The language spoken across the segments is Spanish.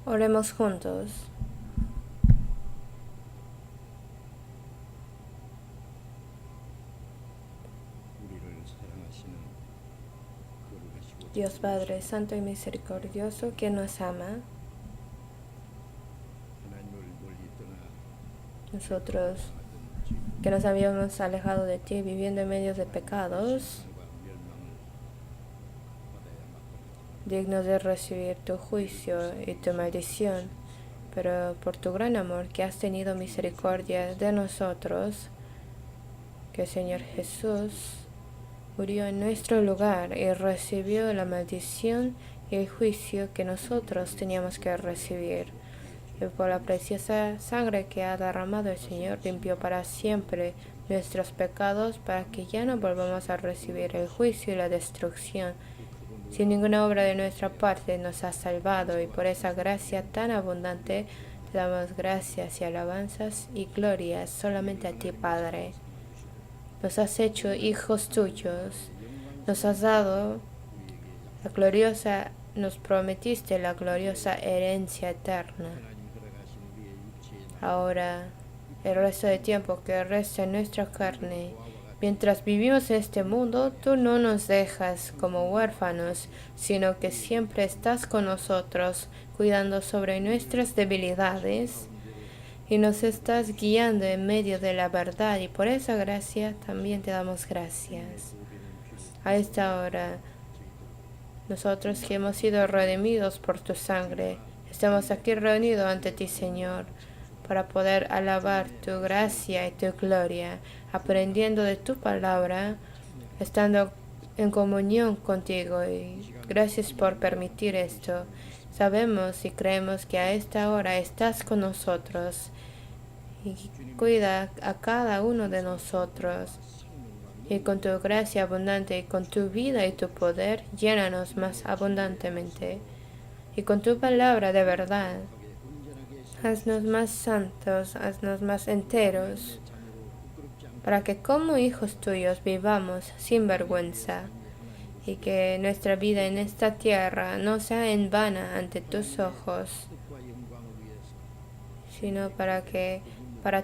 Oremos juntos. Dios Padre Santo y Misericordioso, que nos ama, nosotros que nos habíamos alejado de ti, viviendo en medio de pecados, dignos de recibir tu juicio y tu maldición, pero por tu gran amor que has tenido misericordia de nosotros, que el Señor Jesús murió en nuestro lugar y recibió la maldición y el juicio que nosotros teníamos que recibir. Y por la preciosa sangre que ha derramado el Señor, limpió para siempre nuestros pecados, para que ya no volvamos a recibir el juicio y la destrucción. Sin ninguna obra de nuestra parte nos ha salvado, y por esa gracia tan abundante te damos gracias y alabanzas y glorias solamente a ti, Padre. Nos has hecho hijos tuyos, nos has dado la gloriosa, nos prometiste la gloriosa herencia eterna. Ahora, el resto de tiempo que resta en nuestra carne, mientras vivimos en este mundo, tú no nos dejas como huérfanos, sino que siempre estás con nosotros, cuidando sobre nuestras debilidades, y nos estás guiando en medio de la verdad, y por esa gracia también te damos gracias. A esta hora, nosotros que hemos sido redimidos por tu sangre, estamos aquí reunidos ante ti, Señor, para poder alabar tu gracia y tu gloria, aprendiendo de tu palabra, estando en comunión contigo, y gracias por permitir esto. Sabemos y creemos que a esta hora estás con nosotros y cuida a cada uno de nosotros. Y con tu gracia abundante y con tu vida y tu poder, llénanos más abundantemente. Y con tu palabra de verdad, haznos más santos, haznos más enteros, para que como hijos tuyos vivamos sin vergüenza, y que nuestra vida en esta tierra no sea en vana ante tus ojos, sino para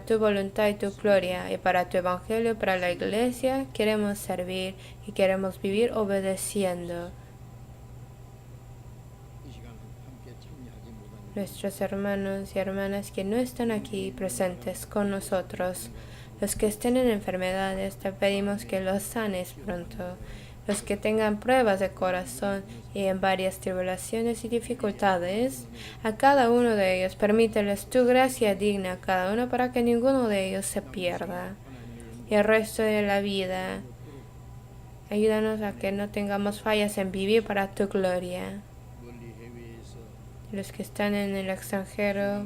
tu voluntad y tu gloria, y para tu evangelio, para la iglesia, queremos servir y queremos vivir obedeciendo. Nuestros hermanos y hermanas que no están aquí presentes con nosotros, los que estén en enfermedades, te pedimos que los sanes pronto. Los que tengan pruebas de corazón y en varias tribulaciones y dificultades, a cada uno de ellos permíteles tu gracia digna a cada uno, para que ninguno de ellos se pierda. Y el resto de la vida, ayúdanos a que no tengamos fallas en vivir para tu gloria. Los que están en el extranjero,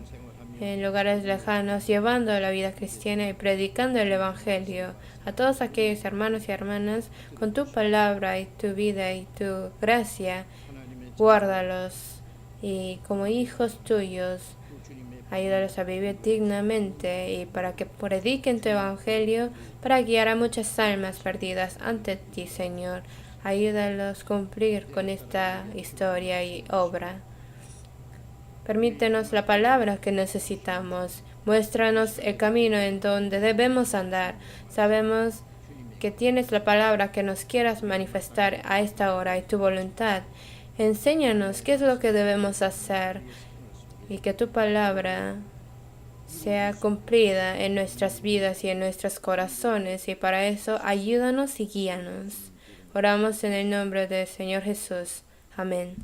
en lugares lejanos, llevando la vida cristiana y predicando el Evangelio a todos aquellos hermanos y hermanas, con tu palabra y tu vida y tu gracia, guárdalos, y como hijos tuyos, ayúdalos a vivir dignamente, y para que prediquen tu Evangelio, para guiar a muchas almas perdidas ante ti, Señor. Ayúdalos a cumplir con esta historia y obra. Permítenos la palabra que necesitamos. Muéstranos el camino en donde debemos andar. Sabemos que tienes la palabra que nos quieras manifestar a esta hora y tu voluntad. Enséñanos qué es lo que debemos hacer, y que tu palabra sea cumplida en nuestras vidas y en nuestros corazones, y para eso ayúdanos y guíanos. Oramos en el nombre del Señor Jesús. Amén.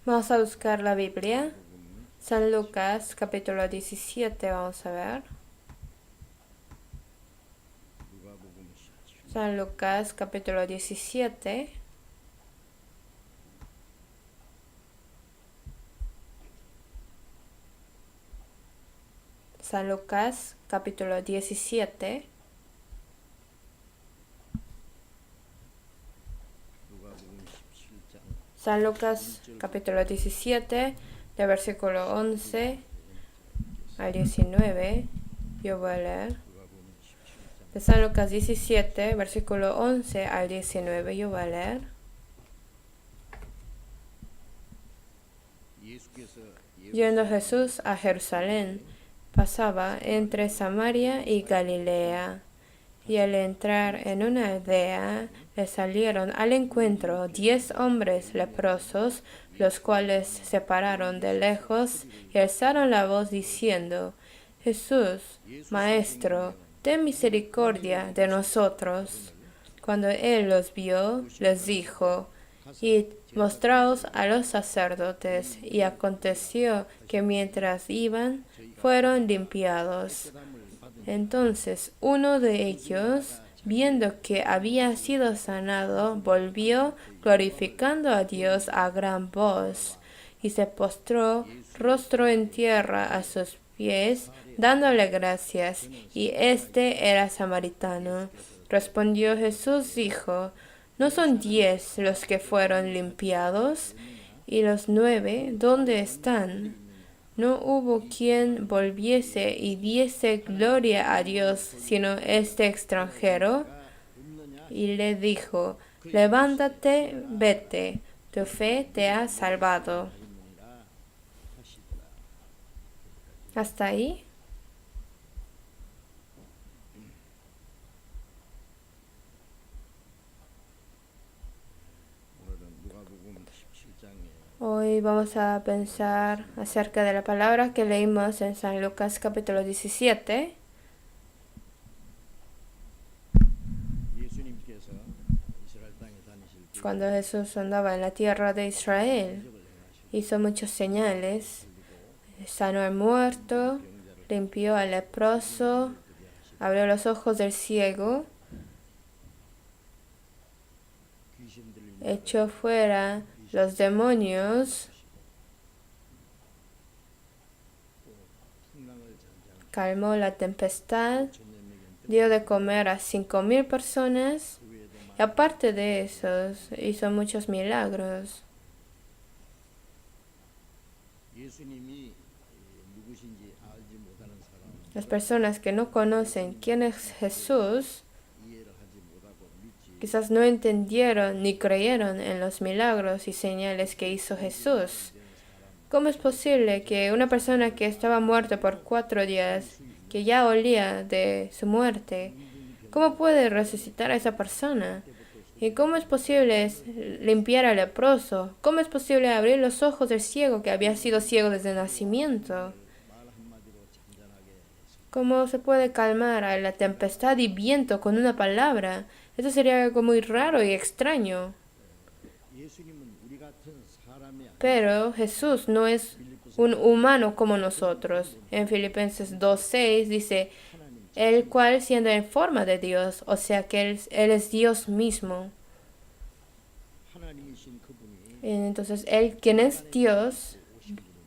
Vamos a buscar la Biblia. San Lucas, capítulo 17, vamos a ver. San Lucas, capítulo 17. San Lucas, capítulo 17. San Lucas, capítulo 17, de versículo 11 al 19. Yo voy a leer. De San Lucas 17, versículo 11 al 19, yo voy a leer. Yendo Jesús a Jerusalén, pasaba entre Samaria y Galilea. Y al entrar en una aldea, le salieron al encuentro 10 hombres leprosos, los cuales se pararon de lejos y alzaron la voz diciendo: Jesús, Maestro, ten misericordia de nosotros. Cuando él los vio, les dijo: Id, mostraos a los sacerdotes. Y aconteció que mientras iban, fueron limpiados. Entonces uno de ellos, viendo que había sido sanado, volvió glorificando a Dios a gran voz, y se postró rostro en tierra a sus pies, dándole gracias, y éste era samaritano. Respondió Jesús, dijo: ¿No son 10 los que fueron limpiados? ¿Y los 9 dónde están? No hubo quien volviese y diese gloria a Dios, sino este extranjero. Y le dijo: Levántate, vete, tu fe te ha salvado. ¿Hasta ahí? Hoy vamos a pensar acerca de la palabra que leímos en San Lucas capítulo 17. Cuando Jesús andaba en la tierra de Israel, hizo muchas señales: sanó al muerto, limpió al leproso, abrió los ojos del ciego, echó fuera los demonios, calmó la tempestad, dio de comer a 5,000 personas, y aparte de esos, hizo muchos milagros. Las personas que no conocen quién es Jesús, quizás no entendieron ni creyeron en los milagros y señales que hizo Jesús. ¿Cómo es posible que una persona que estaba muerta por 4 días, que ya olía de su muerte, cómo puede resucitar a esa persona? ¿Y cómo es posible limpiar al leproso? ¿Cómo es posible abrir los ojos del ciego que había sido ciego desde el nacimiento? ¿Cómo se puede calmar a la tempestad y viento con una palabra? Eso sería algo muy raro y extraño. Pero Jesús no es un humano como nosotros. En Filipenses 2:6 dice: el cual siendo en forma de Dios, o sea que Él es Dios mismo. Entonces Él, quien es Dios,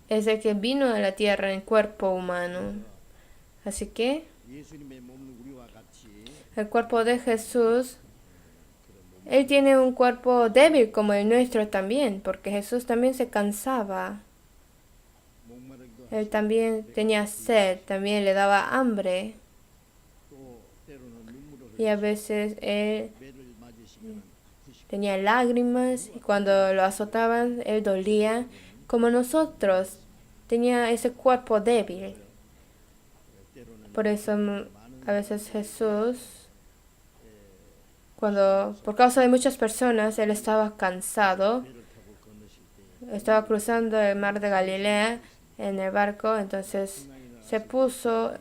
es el que vino a la tierra en cuerpo humano. Así que el cuerpo de Jesús, Él tiene un cuerpo débil como el nuestro también, porque Jesús también se cansaba. Él también tenía sed, también le daba hambre. Y a veces Él tenía lágrimas y cuando lo azotaban, Él dolía. Como nosotros, tenía ese cuerpo débil. Por eso a veces Jesús, por causa de muchas personas, Él estaba cansado. Estaba cruzando el mar de Galilea en el barco, entonces se puso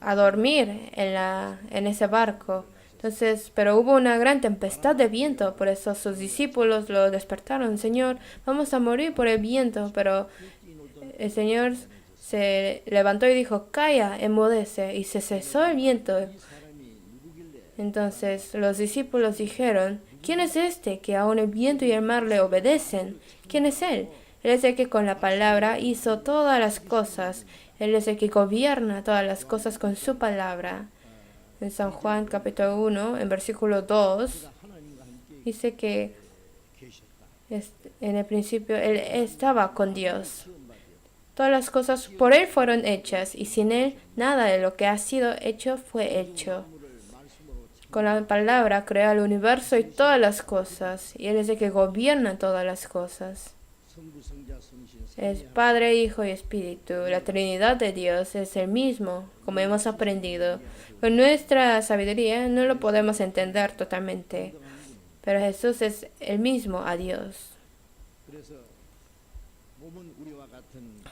a dormir en ese barco. Entonces, pero hubo una gran tempestad de viento, por eso sus discípulos lo despertaron: Señor, vamos a morir por el viento. Pero el Señor se levantó y dijo: calla, enmudece, y se cesó el viento. Entonces los discípulos dijeron: ¿quién es este que aun el viento y el mar le obedecen? ¿Quién es Él? Él es el que con la palabra hizo todas las cosas. Él es el que gobierna todas las cosas con su palabra. En San Juan capítulo 1, en versículo 2, dice que en el principio Él estaba con Dios. Todas las cosas por Él fueron hechas, y sin Él nada de lo que ha sido hecho fue hecho. Con la palabra creó el universo y todas las cosas, y Él es el que gobierna todas las cosas. Es Padre, Hijo y Espíritu. La Trinidad de Dios es el mismo, como hemos aprendido. Con nuestra sabiduría no lo podemos entender totalmente, pero Jesús es el mismo a Dios.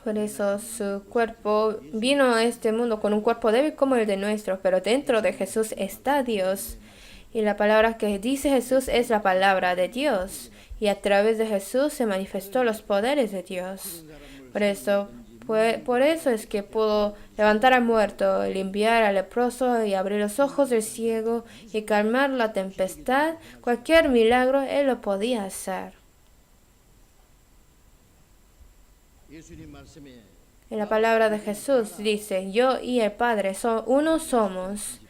Por eso su cuerpo vino a este mundo con un cuerpo débil como el de nuestro, pero dentro de Jesús está Dios. Y la palabra que dice Jesús es la palabra de Dios. Y a través de Jesús se manifestó los poderes de Dios. Por eso es que pudo levantar al muerto, limpiar al leproso y abrir los ojos del ciego y calmar la tempestad. Cualquier milagro Él lo podía hacer. En la palabra de Jesús dice, yo y el Padre uno somos.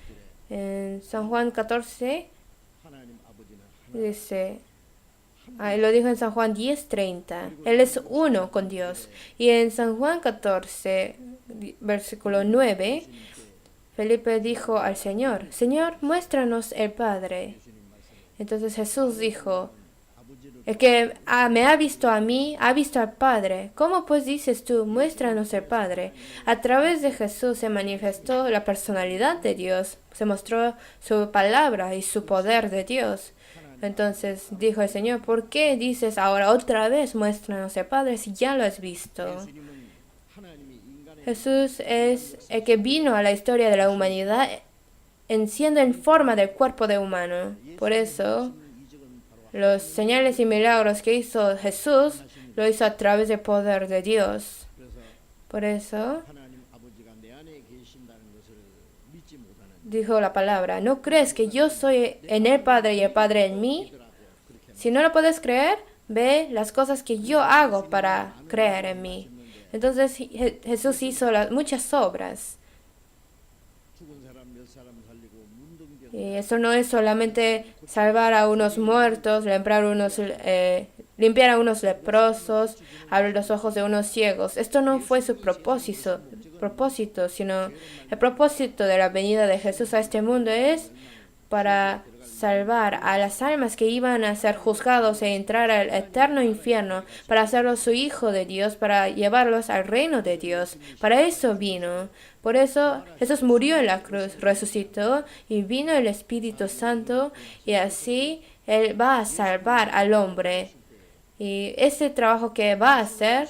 En San Juan 14 dice, lo dijo en San Juan 10:30, Él es uno con Dios. Y en San Juan 14, versículo 9, Felipe dijo al Señor, Señor, muéstranos el Padre. Entonces Jesús dijo, el que me ha visto a mí, ha visto al Padre. ¿Cómo pues dices tú, muéstranos el Padre? A través de Jesús se manifestó la personalidad de Dios, se mostró su palabra y su poder de Dios. Entonces dijo el Señor, ¿por qué dices ahora otra vez, muéstranos el Padre, si ya lo has visto? Jesús es el que vino a la historia de la humanidad siendo en forma del cuerpo de humano. Por eso, los señales y milagros que hizo Jesús, lo hizo a través del poder de Dios. Por eso, dijo la palabra, ¿no crees que yo soy en el Padre y el Padre en mí? Si no lo puedes creer, ve las cosas que yo hago para creer en mí. Entonces Jesús hizo muchas obras. Y eso no es solamente salvar a unos muertos, limpiar a unos leprosos, abrir los ojos de unos ciegos. Esto no fue su propósito, sino el propósito de la venida de Jesús a este mundo es para salvar a las almas que iban a ser juzgados e entrar al eterno infierno, para hacerlos su hijo de Dios, para llevarlos al reino de Dios. Para eso vino. Por eso Jesús murió en la cruz, resucitó y vino el Espíritu Santo y así Él va a salvar al hombre. Y ese trabajo que va a hacer,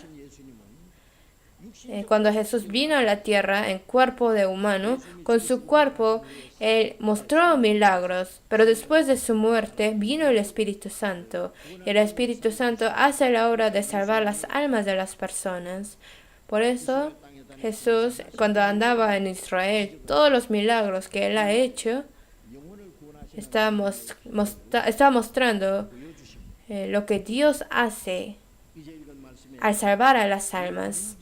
cuando Jesús vino a la tierra en cuerpo de humano, con su cuerpo Él mostró milagros, pero después de su muerte vino el Espíritu Santo. Y el Espíritu Santo hace la obra de salvar las almas de las personas. Por eso Jesús, cuando andaba en Israel, todos los milagros que Él ha hecho, está mostrando lo que Dios hace al salvar a las almas.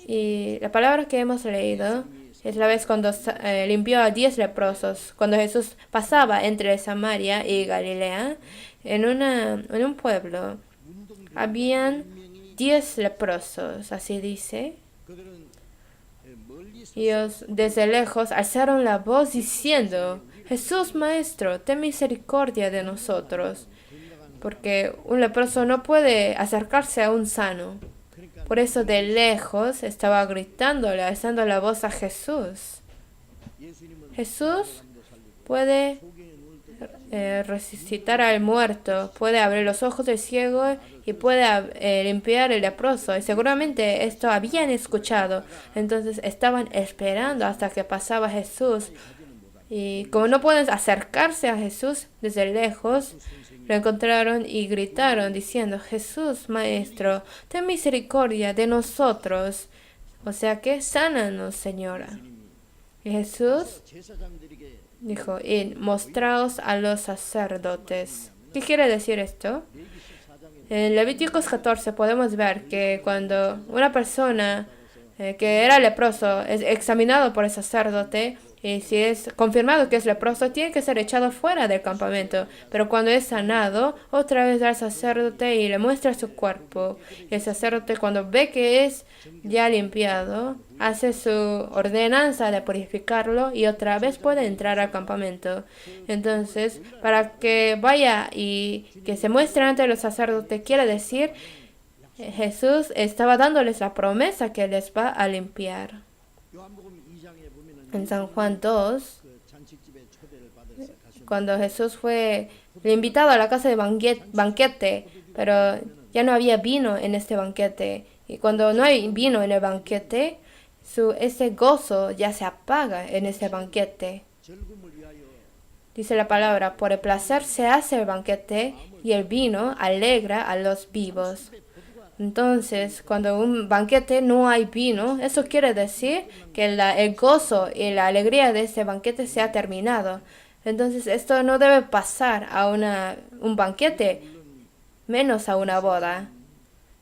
Y la palabra que hemos leído es la vez cuando limpió a 10 leprosos, cuando Jesús pasaba entre Samaria y Galilea, en un pueblo. Habían 10 leprosos, así dice. Ellos desde lejos alzaron la voz diciendo, Jesús Maestro, ten misericordia de nosotros, porque un leproso no puede acercarse a un sano. Por eso de lejos estaba gritándole, alzando la voz a Jesús. Jesús puede resucitar al muerto, puede abrir los ojos del ciego y puede limpiar el leproso. Y seguramente esto habían escuchado. Entonces estaban esperando hasta que pasaba Jesús. Y como no pueden acercarse a Jesús desde lejos, lo encontraron y gritaron diciendo, Jesús, Maestro, ten misericordia de nosotros. O sea que sánanos, Señora. Y Jesús dijo, y mostraos a los sacerdotes. ¿Qué quiere decir esto? En Levíticos 14 podemos ver que cuando una persona que era leproso es examinado por el sacerdote, y si es confirmado que es leproso, tiene que ser echado fuera del campamento. Pero cuando es sanado, otra vez va al sacerdote y le muestra su cuerpo. Y el sacerdote, cuando ve que es ya limpiado, hace su ordenanza de purificarlo y otra vez puede entrar al campamento. Entonces, para que vaya y que se muestre ante los sacerdotes, quiere decir Jesús estaba dándoles la promesa que les va a limpiar. En San Juan 2, cuando Jesús fue invitado a la casa de banquete, pero ya no había vino en este banquete. Y cuando no hay vino en el banquete, ese gozo ya se apaga en ese banquete. Dice la palabra, por el placer se hace el banquete y el vino alegra a los vivos. Entonces, cuando un banquete no hay vino, eso quiere decir que el gozo y la alegría de ese banquete se ha terminado. Entonces, esto no debe pasar a un banquete, menos a una boda.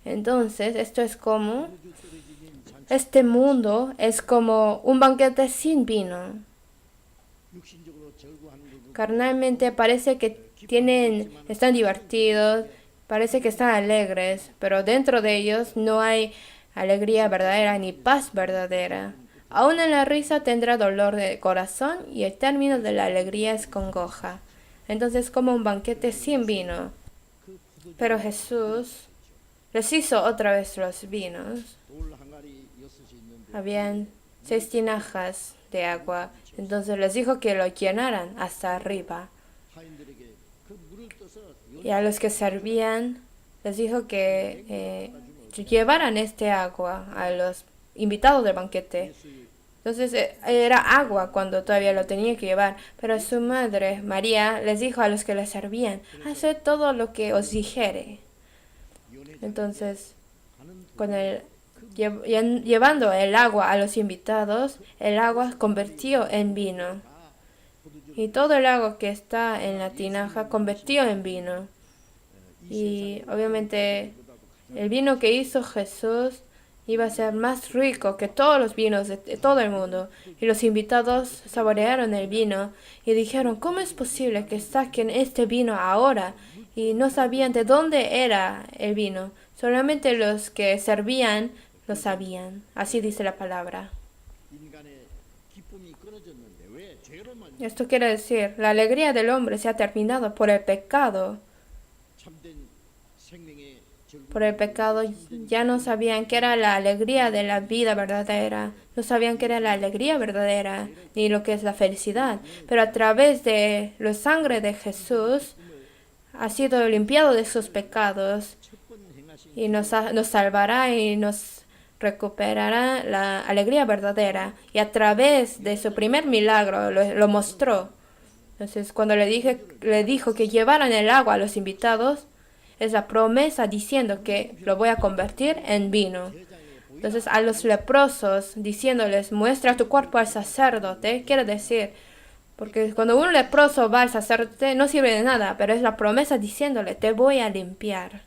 Entonces, este mundo es como un banquete sin vino. Carnalmente parece que están divertidos, parece que están alegres, pero dentro de ellos no hay alegría verdadera ni paz verdadera. Aún en la risa tendrá dolor de corazón y el término de la alegría es congoja. Entonces como un banquete sin vino. Pero Jesús les hizo otra vez los vinos. Habían 6 tinajas de agua. Entonces les dijo que lo llenaran hasta arriba. Y a los que servían les dijo que llevaran este agua a los invitados del banquete. Entonces era agua cuando todavía lo tenía que llevar. Pero su madre, María, les dijo a los que les servían, haced todo lo que os dijere. Entonces, llevando el agua a los invitados, el agua convirtió en vino. Y todo el agua que está en la tinaja convirtió en vino. Y obviamente el vino que hizo Jesús iba a ser más rico que todos los vinos de todo el mundo. Y los invitados saborearon el vino y dijeron, ¿cómo es posible que saquen este vino ahora? Y no sabían de dónde era el vino. Solamente los que servían lo sabían. Así dice la palabra. Esto quiere decir, la alegría del hombre se ha terminado por el pecado. Por el pecado ya no sabían qué era la alegría de la vida verdadera. No sabían qué era la alegría verdadera, ni lo que es la felicidad. Pero a través de la sangre de Jesús ha sido limpiado de sus pecados y nos salvará y nos recuperará la alegría verdadera. Y a través de su primer milagro lo mostró. Entonces, cuando le dijo que llevaran el agua a los invitados, es la promesa diciendo que lo voy a convertir en vino. Entonces, a los leprosos, diciéndoles, muestra tu cuerpo al sacerdote, quiere decir, porque cuando un leproso va al sacerdote no sirve de nada, pero es la promesa diciéndole, te voy a limpiar.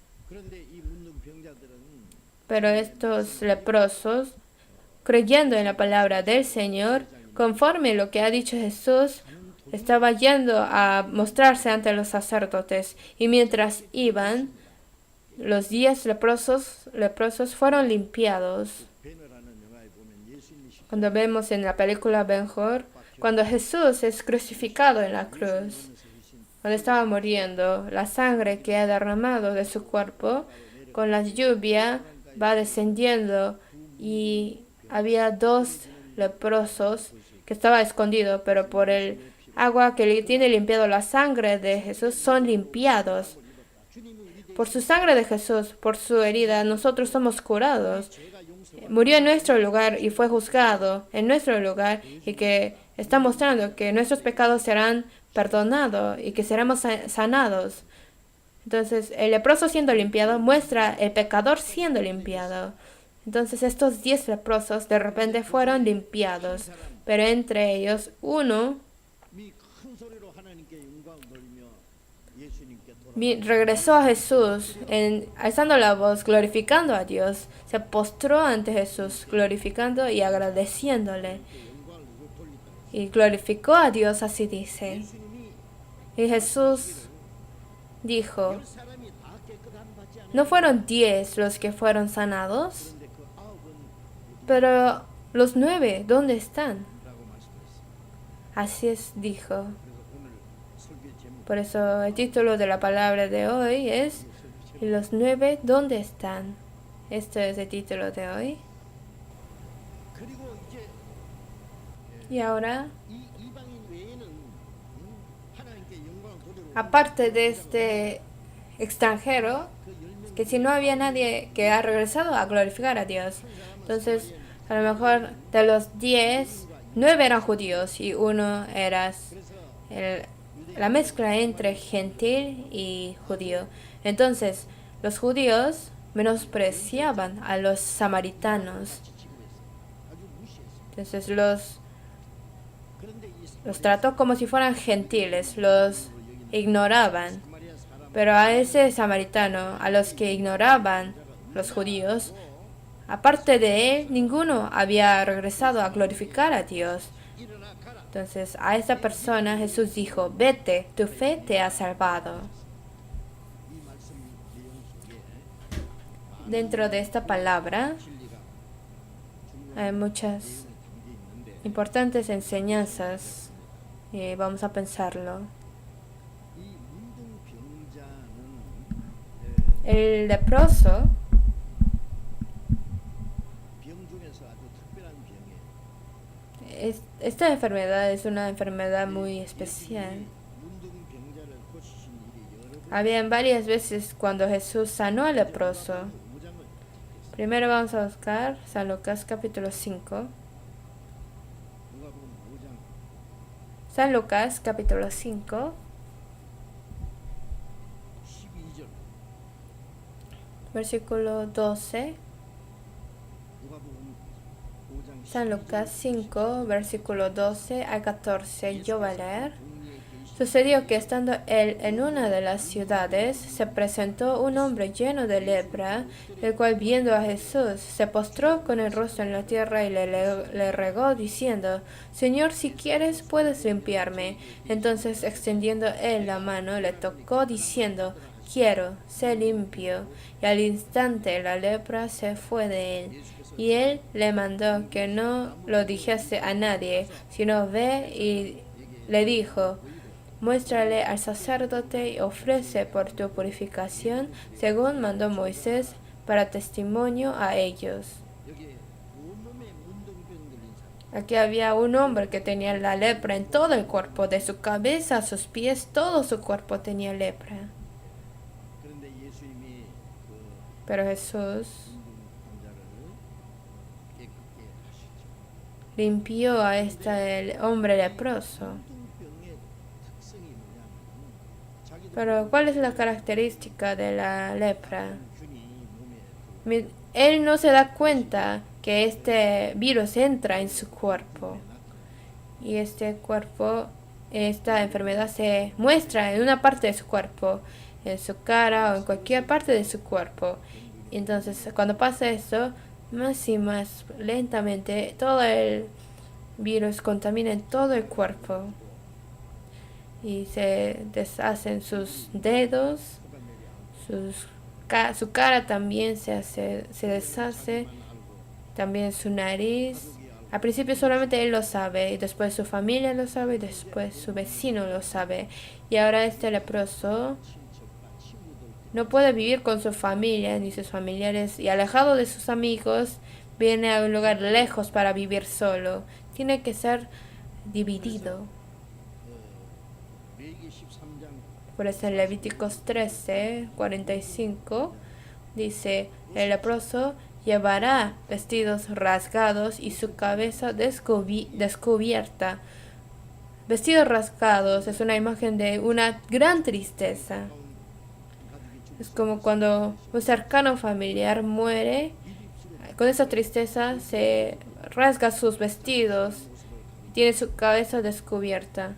Pero estos leprosos, creyendo en la palabra del Señor, conforme lo que ha dicho Jesús, estaba yendo a mostrarse ante los sacerdotes. Y mientras iban, los 10 leprosos fueron limpiados. Cuando vemos en la película Ben-Hur, cuando Jesús es crucificado en la cruz, cuando estaba muriendo, la sangre que ha derramado de su cuerpo, con la lluvia, va descendiendo y había 2 leprosos que estaba escondido, pero por el agua que le tiene limpiado la sangre de Jesús son limpiados. Por su sangre de Jesús, por su herida, nosotros somos curados. Murió en nuestro lugar y fue juzgado en nuestro lugar y que está mostrando que nuestros pecados serán perdonados y que seremos sanados. Entonces, el leproso siendo limpiado muestra el pecador siendo limpiado. Entonces, estos 10 leprosos de repente fueron limpiados, pero entre ellos uno regresó a Jesús, alzando la voz, glorificando a Dios. Se postró ante Jesús, glorificando y agradeciéndole. Y glorificó a Dios, así dice. Y Jesús dijo, ¿no fueron 10 los que fueron sanados? Pero los 9, ¿dónde están? Así dijo. Por eso el título de la palabra de hoy es, ¿y los 9 dónde están? Este es el título de hoy. Y ahora, aparte de este extranjero, que si no había nadie que ha regresado a glorificar a Dios, entonces a lo mejor de los 10, 9 eran judíos y uno era la mezcla entre gentil y judío. Entonces los judíos menospreciaban a los samaritanos. Entonces los trató como si fueran gentiles, los ignoraban. Pero a ese samaritano, a los que ignoraban los judíos, aparte de él, ninguno había regresado a glorificar a Dios. Entonces a esa persona Jesús dijo, vete, tu fe te ha salvado. Dentro de esta palabra hay muchas importantes enseñanzas y vamos a pensarlo. El leproso esta enfermedad es una enfermedad muy especial. Habían varias veces cuando Jesús sanó al leproso. Primero vamos a buscar San Lucas capítulo 5. San Lucas capítulo 5. Versículo 12. San Lucas 5, versículo 12 al 14. Yo voy a leer. Sucedió que estando él en una de las ciudades, se presentó un hombre lleno de lepra, el cual viendo a Jesús, se postró con el rostro en la tierra y le rogó, diciendo, Señor, si quieres, puedes limpiarme. Entonces, extendiendo él la mano, le tocó, diciendo, quiero, sé limpio. Y al instante la lepra se fue de él. Y él le mandó que no lo dijese a nadie, sino ve y le dijo, muéstrale al sacerdote y ofrece por tu purificación, según mandó Moisés, para testimonio a ellos. Aquí había un hombre que tenía la lepra en todo el cuerpo, de su cabeza a sus pies, todo su cuerpo tenía lepra. Pero Jesús limpió a este hombre leproso. Pero ¿cuál es la característica de la lepra? Él no se da cuenta que este virus entra en su cuerpo. Y esta enfermedad se muestra en una parte de su cuerpo, en su cara o en cualquier parte de su cuerpo. Entonces, cuando pasa eso, más y más lentamente, todo el virus contamina en todo el cuerpo. Y se deshacen sus dedos, su cara también se deshace, también su nariz. Al principio solamente él lo sabe, y después su familia lo sabe, y después su vecino lo sabe. Y ahora este leproso no puede vivir con su familia ni sus familiares, y alejado de sus amigos, viene a un lugar lejos para vivir solo. Tiene que ser dividido. Por eso en Levíticos 13, 45 dice, el leproso llevará vestidos rasgados y su cabeza descubierta. Vestidos rasgados es una imagen de una gran tristeza. Es como cuando un cercano familiar muere, con esa tristeza se rasga sus vestidos, tiene su cabeza descubierta.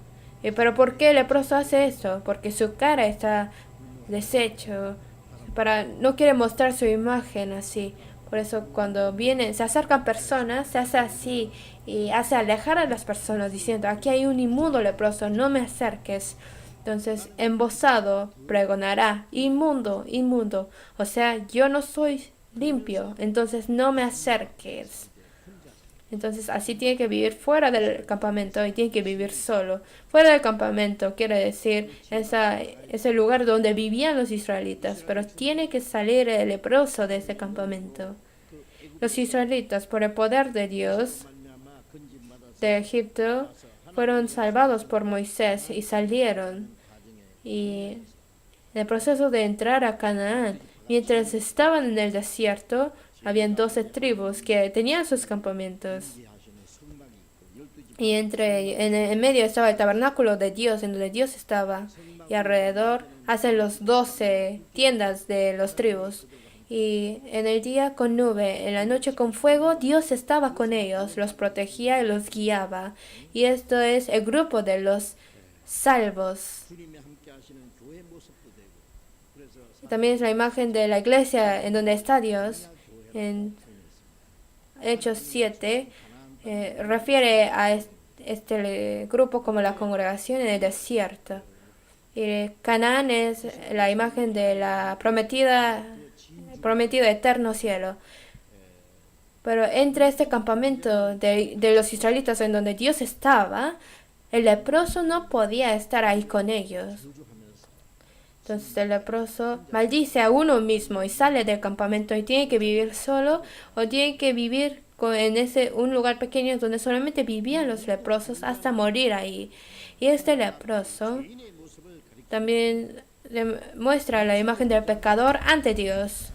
Pero ¿por qué el leproso hace eso? Porque su cara está deshecho, no quiere mostrar su imagen así. Por eso cuando se acercan personas, se hace así y hace alejar a las personas diciendo, aquí hay un inmundo leproso, no me acerques. Entonces, embozado pregonará, inmundo, inmundo. O sea, yo no soy limpio, entonces no me acerques. Entonces así tiene que vivir fuera del campamento y tiene que vivir solo. Fuera del campamento quiere decir ese lugar donde vivían los israelitas, pero tiene que salir el leproso de ese campamento. Los israelitas, por el poder de Dios de Egipto, fueron salvados por Moisés y salieron. Y en el proceso de entrar a Canaán, mientras estaban en el desierto, habían 12 tribus que tenían sus campamentos. Y en medio estaba el tabernáculo de Dios, en donde Dios estaba. Y alrededor hacen los 12 tiendas de los tribus. Y en el día con nube, en la noche con fuego, Dios estaba con ellos, los protegía y los guiaba. Y esto es el grupo de los salvos. También es la imagen de la iglesia en donde está Dios. En Hechos 7 refiere a este grupo como la congregación en el desierto. Y Canaán es la imagen de la prometido eterno cielo. Pero entre este campamento de los israelitas en donde Dios estaba, el leproso no podía estar ahí con ellos. Entonces el leproso maldice a uno mismo y sale del campamento y tiene que vivir solo o tiene que vivir en un lugar pequeño donde solamente vivían los leprosos hasta morir ahí. Y este leproso también le muestra la imagen del pecador ante Dios.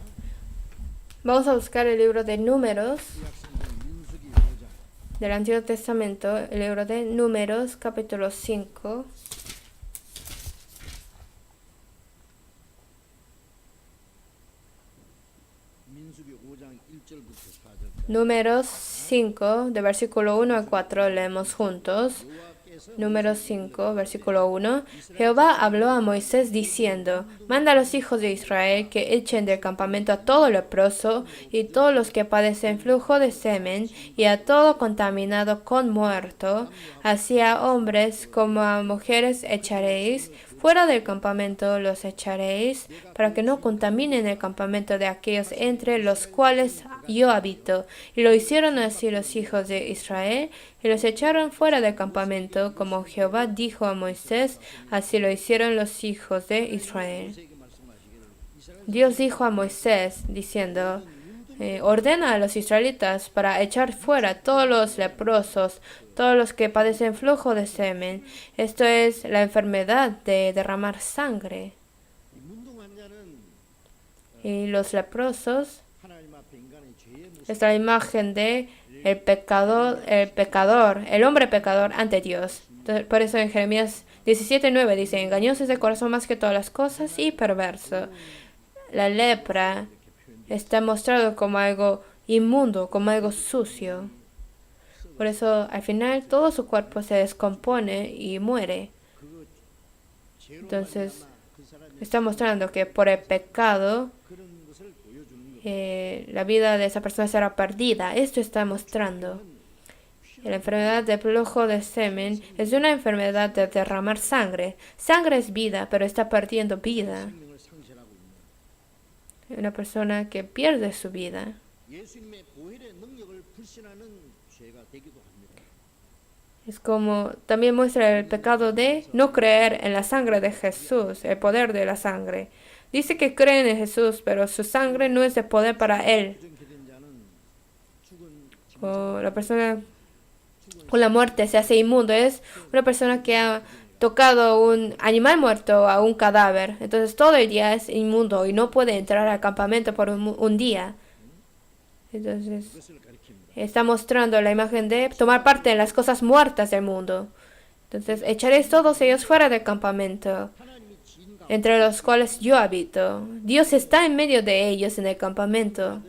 Vamos a buscar el libro de Números del Antiguo Testamento, el libro de Números, capítulo 5. Números 5, de versículo 1 a 4, leemos juntos. Números 5, versículo 1. Jehová habló a Moisés diciendo: Manda a los hijos de Israel que echen del campamento a todo leproso y todos los que padecen flujo de semen y a todo contaminado con muerto, así a hombres como a mujeres echaréis. Fuera del campamento los echaréis, para que no contaminen el campamento de aquellos entre los cuales yo habito. Y lo hicieron así los hijos de Israel, y los echaron fuera del campamento, como Jehová dijo a Moisés, así lo hicieron los hijos de Israel. Dios dijo a Moisés, diciendo: ordena a los israelitas para echar fuera todos los leprosos, todos los que padecen flujo de semen. Esto es la enfermedad de derramar sangre. Y los leprosos es la imagen de el pecador, el hombre pecador ante Dios. Entonces, por eso en Jeremías 17:9 dice: engañoso es el corazón más que todas las cosas y perverso. La lepra está mostrado como algo inmundo, como algo sucio. Por eso al final todo su cuerpo se descompone y muere. Entonces está mostrando que por el pecado la vida de esa persona será perdida. Esto está mostrando. La enfermedad de flujo de semen es una enfermedad de derramar sangre. Sangre es vida, pero está perdiendo vida. Una persona que pierde su vida. Es como también muestra el pecado de no creer en la sangre de Jesús, el poder de la sangre. Dice que creen en Jesús, pero su sangre no es de poder para él. O la persona con la muerte se hace inmundo. Es una persona que ha tocado un animal muerto a un cadáver. Entonces todo el día es inmundo y no puede entrar al campamento por un día. Entonces está mostrando la imagen de tomar parte en las cosas muertas del mundo. Entonces echaréis todos ellos fuera del campamento, entre los cuales yo habito. Dios está en medio de ellos en el campamento.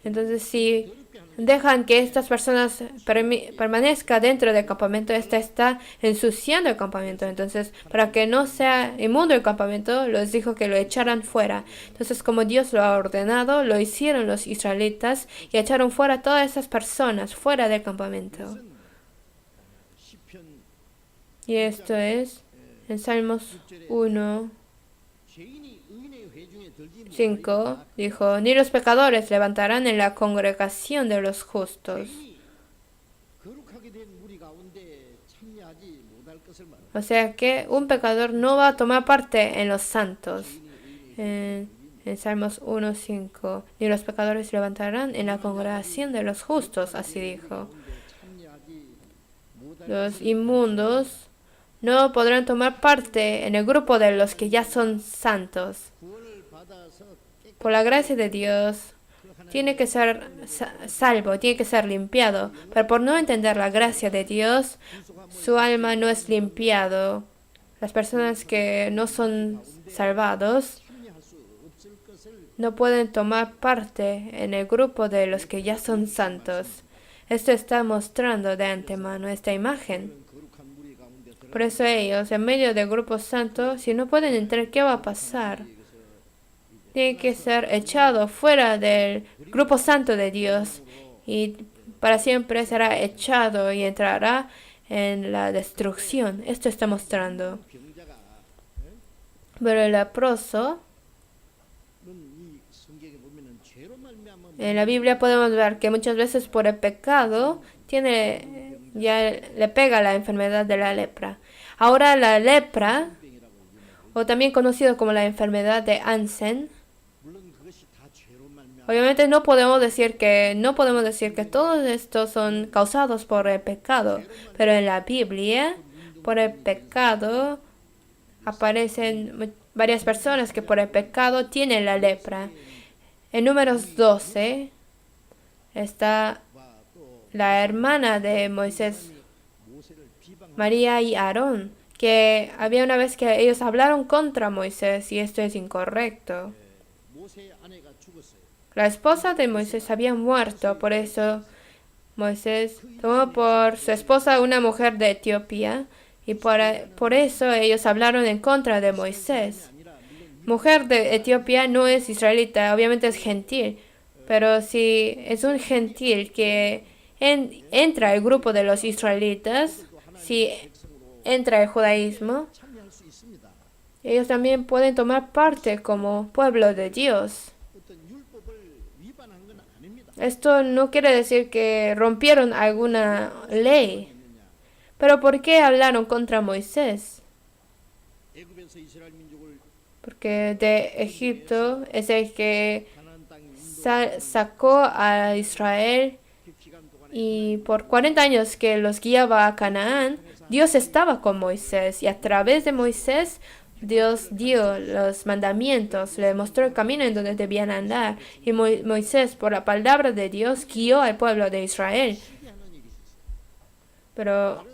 Entonces si dejan que estas personas permanezcan dentro del campamento, esta está ensuciando el campamento. Entonces, para que no sea inmundo el campamento, les dijo que lo echaran fuera. Entonces, como Dios lo ha ordenado, lo hicieron los israelitas y echaron fuera a todas esas personas fuera del campamento. Y esto es en Salmos 1, 5, dijo: ni los pecadores levantarán en la congregación de los justos. O sea que un pecador no va a tomar parte en los santos. En Salmos 1:5. Ni los pecadores se levantarán en la congregación de los justos, así dijo. Los inmundos no podrán tomar parte en el grupo de los que ya son santos. Por la gracia de Dios, tiene que ser salvo, tiene que ser limpiado. Pero por no entender la gracia de Dios, su alma no es limpiado. Las personas que no son salvados no pueden tomar parte en el grupo de los que ya son santos. Esto está mostrando de antemano esta imagen. Por eso ellos, en medio del grupo santo, si no pueden entrar, ¿qué va a pasar? Tiene que ser echado fuera del grupo santo de Dios y para siempre será echado y entrará en la destrucción. Esto está mostrando. Pero el leproso, en la Biblia podemos ver que muchas veces por el pecado ya le pega la enfermedad de la lepra. Ahora la lepra, o también conocido como la enfermedad de Hansen, obviamente no podemos decir que todos estos son causados por el pecado, pero en la Biblia, por el pecado, aparecen varias personas que por el pecado tienen la lepra. En Números 12 está la hermana de Moisés, María y Aarón, que había una vez que ellos hablaron contra Moisés y esto es incorrecto. La esposa de Moisés había muerto, por eso Moisés tomó por su esposa una mujer de Etiopía y por eso ellos hablaron en contra de Moisés. Mujer de Etiopía no es israelita, obviamente es gentil, pero si es un gentil que entra al grupo de los israelitas, si entra al judaísmo, ellos también pueden tomar parte como pueblo de Dios. Esto no quiere decir que rompieron alguna ley, pero ¿por qué hablaron contra Moisés? Porque de Egipto es el que sacó a Israel y por 40 años que los guiaba a Canaán, Dios estaba con Moisés y a través de Moisés Dios dio los mandamientos, le mostró el camino en donde debían andar y Moisés por la palabra de Dios guió al pueblo de Israel. Pero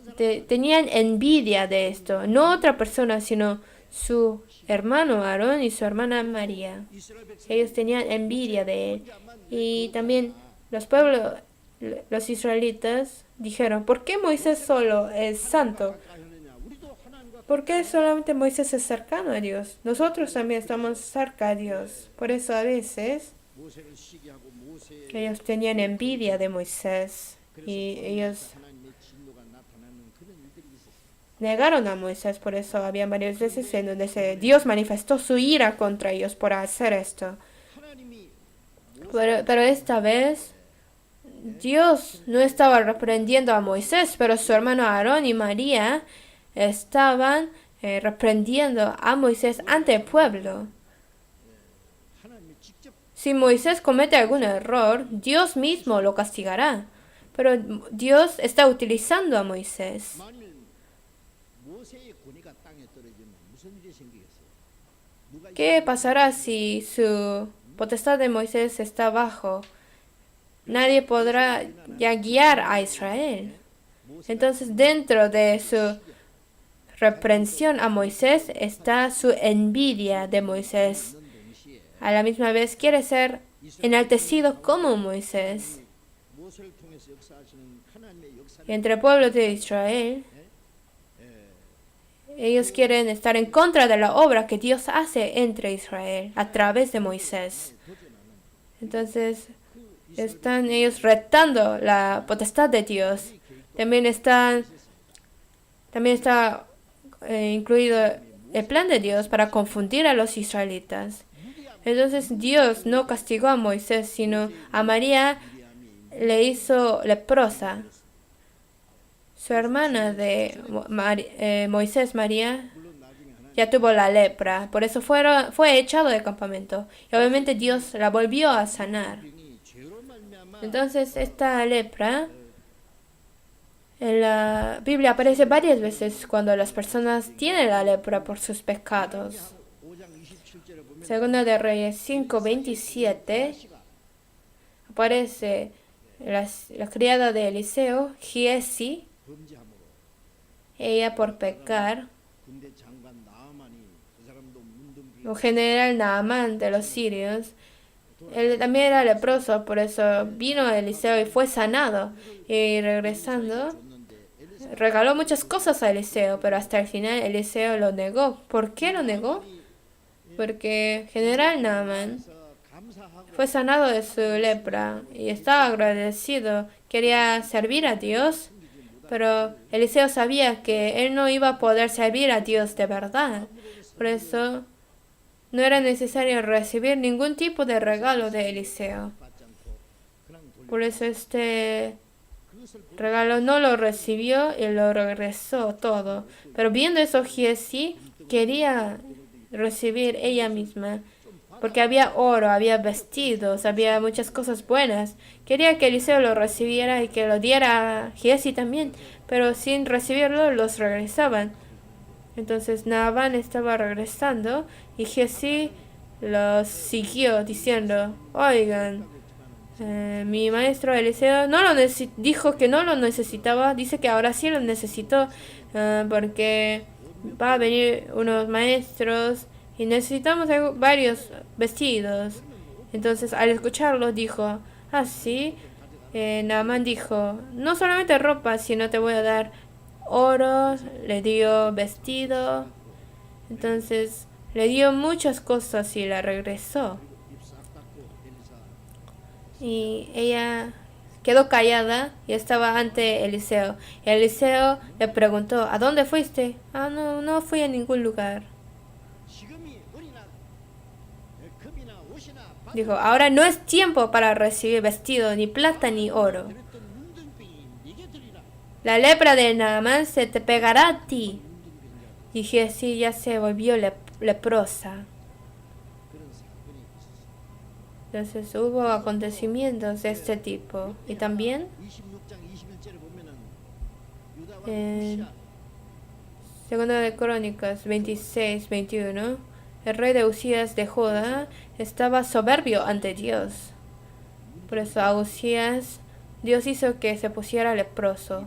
tenían envidia de esto, no otra persona sino su hermano Aarón y su hermana María. Ellos tenían envidia de él. Y también los israelitas dijeron, ¿por qué Moisés solo es santo? ¿Por qué solamente Moisés es cercano a Dios? Nosotros también estamos cerca a Dios. Por eso a veces ellos tenían envidia de Moisés y ellos negaron a Moisés. Por eso había varias veces en donde Dios manifestó su ira contra ellos por hacer esto. Pero esta vez Dios no estaba reprendiendo a Moisés, pero su hermano Aarón y María estaban reprendiendo a Moisés ante el pueblo. Si Moisés comete algún error, Dios mismo lo castigará. Pero Dios está utilizando a Moisés. ¿Qué pasará si su potestad de Moisés está bajo? Nadie podrá ya guiar a Israel. Entonces, dentro de su reprensión a Moisés está su envidia de Moisés. A la misma vez quiere ser enaltecido como Moisés. Y entre el pueblo de Israel, ellos quieren estar en contra de la obra que Dios hace entre Israel a través de Moisés. Entonces, están ellos retando la potestad de Dios. También está incluido el plan de Dios para confundir a los israelitas. Entonces Dios no castigó a Moisés, sino a María le hizo leprosa. Su hermana de Moisés, María, ya tuvo la lepra, por eso fue echado del campamento. Y obviamente Dios la volvió a sanar. Entonces esta lepra en la Biblia aparece varias veces cuando las personas tienen la lepra por sus pecados. Segunda de Reyes 5:27 aparece la criada de Eliseo, Giesi. Ella por pecar, el general Naamán de los sirios, él también era leproso, por eso vino Eliseo y fue sanado. Y regresando, regaló muchas cosas a Eliseo, pero hasta el final Eliseo lo negó. ¿Por qué lo negó? Porque general Naamán fue sanado de su lepra y estaba agradecido, quería servir a Dios, pero Eliseo sabía que él no iba a poder servir a Dios de verdad. Por eso no era necesario recibir ningún tipo de regalo de Eliseo. Por eso este regalo no lo recibió y lo regresó todo. Pero viendo eso, Giesi quería recibir ella misma, porque había oro, había vestidos, había muchas cosas buenas. Quería que Eliseo lo recibiera y que lo diera a Giesi también, pero sin recibirlo los regresaban. Entonces Naamán estaba regresando y Giesi los siguió diciendo: oigan, mi maestro Eliseo no lo dijo que no lo necesitaba, dice que ahora sí lo necesito, porque va a venir unos maestros y necesitamos varios vestidos. Entonces al escucharlo dijo: sí. Naamán dijo: no solamente ropa, sino te voy a dar oro. Le dio vestido. Entonces le dio muchas cosas y la regresó. Y ella quedó callada y estaba ante Eliseo. Y Eliseo le preguntó: ¿a dónde fuiste? No fui a ningún lugar. Dijo: ahora no es tiempo para recibir vestido, ni plata, ni oro. La lepra de Naamán se te pegará a ti. Y Giesi ya se volvió leprosa. Entonces hubo acontecimientos de este tipo. Y también en Segunda de Crónicas 26:21, el rey de Usías de Judá estaba soberbio ante Dios. Por eso a Usías Dios hizo que se pusiera leproso.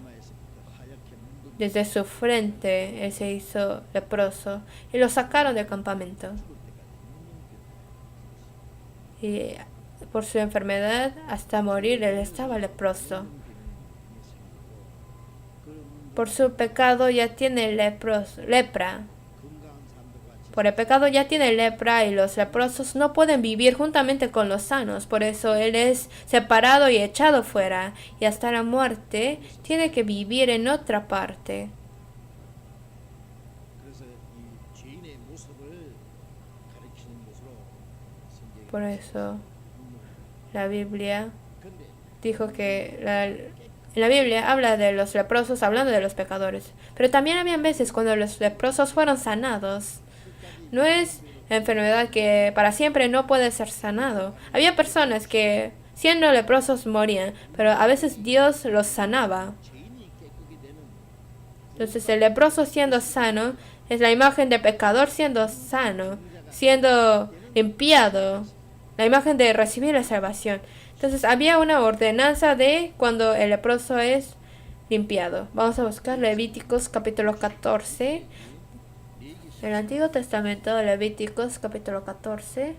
Desde su frente él se hizo leproso y lo sacaron del campamento. Y por su enfermedad hasta morir él estaba leproso. Por su pecado ya tiene lepra. Por el pecado ya tiene lepra y los leprosos no pueden vivir juntamente con los sanos. Por eso él es separado y echado fuera. Y hasta la muerte tiene que vivir en otra parte. Por eso la Biblia dijo que en la Biblia habla de los leprosos hablando de los pecadores. Pero también habían veces cuando los leprosos fueron sanados. No es la enfermedad que para siempre no puede ser sanado. Había personas que siendo leprosos morían, pero a veces Dios los sanaba. Entonces el leproso siendo sano es la imagen del pecador siendo sano, siendo limpiado, la imagen de recibir la salvación. Entonces había una ordenanza de cuando el leproso es limpiado. Vamos a buscar Levíticos capítulo 14. El Antiguo Testamento, Levíticos capítulo 14.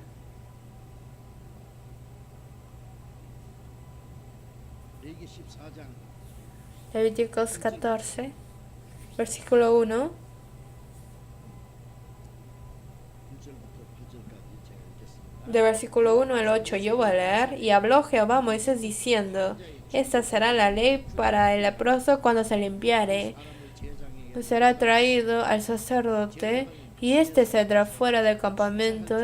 Levíticos 14, versículo 1. De versículo 1 al 8 yo voy a leer. Y habló Jehová a Moisés diciendo: esta será la ley para el leproso cuando se limpiare. Será traído al sacerdote, y éste saldrá fuera del campamento,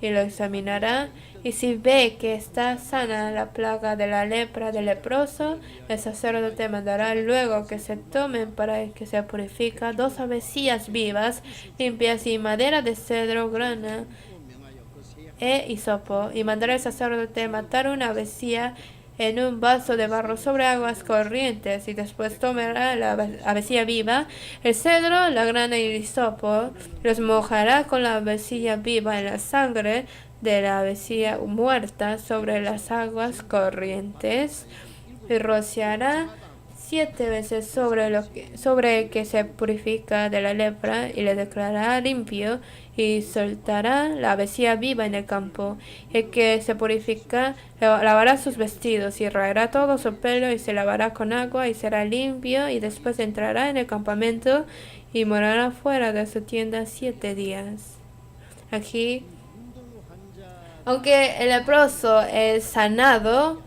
y lo examinará, y si ve que está sana la plaga de la lepra del leproso, el sacerdote mandará luego que se tomen para que se purifica 2 avecillas vivas, limpias y madera de cedro grana e hisopo, y mandará el sacerdote matar una avecilla en un vaso de barro sobre aguas corrientes, y después tomará la avecilla viva, el cedro, la grana y el hisopo, los mojará con la avecilla viva en la sangre de la avecilla muerta sobre las aguas corrientes, y rociará 7 veces sobre el que se purifica de la lepra, y le declarará limpio, y soltará la avecilla viva en el campo. El que se purifica lavará sus vestidos, y raerá todo su pelo, y se lavará con agua, y será limpio, y después entrará en el campamento, y morará fuera de su tienda 7 días. Aquí, aunque el leproso es sanado,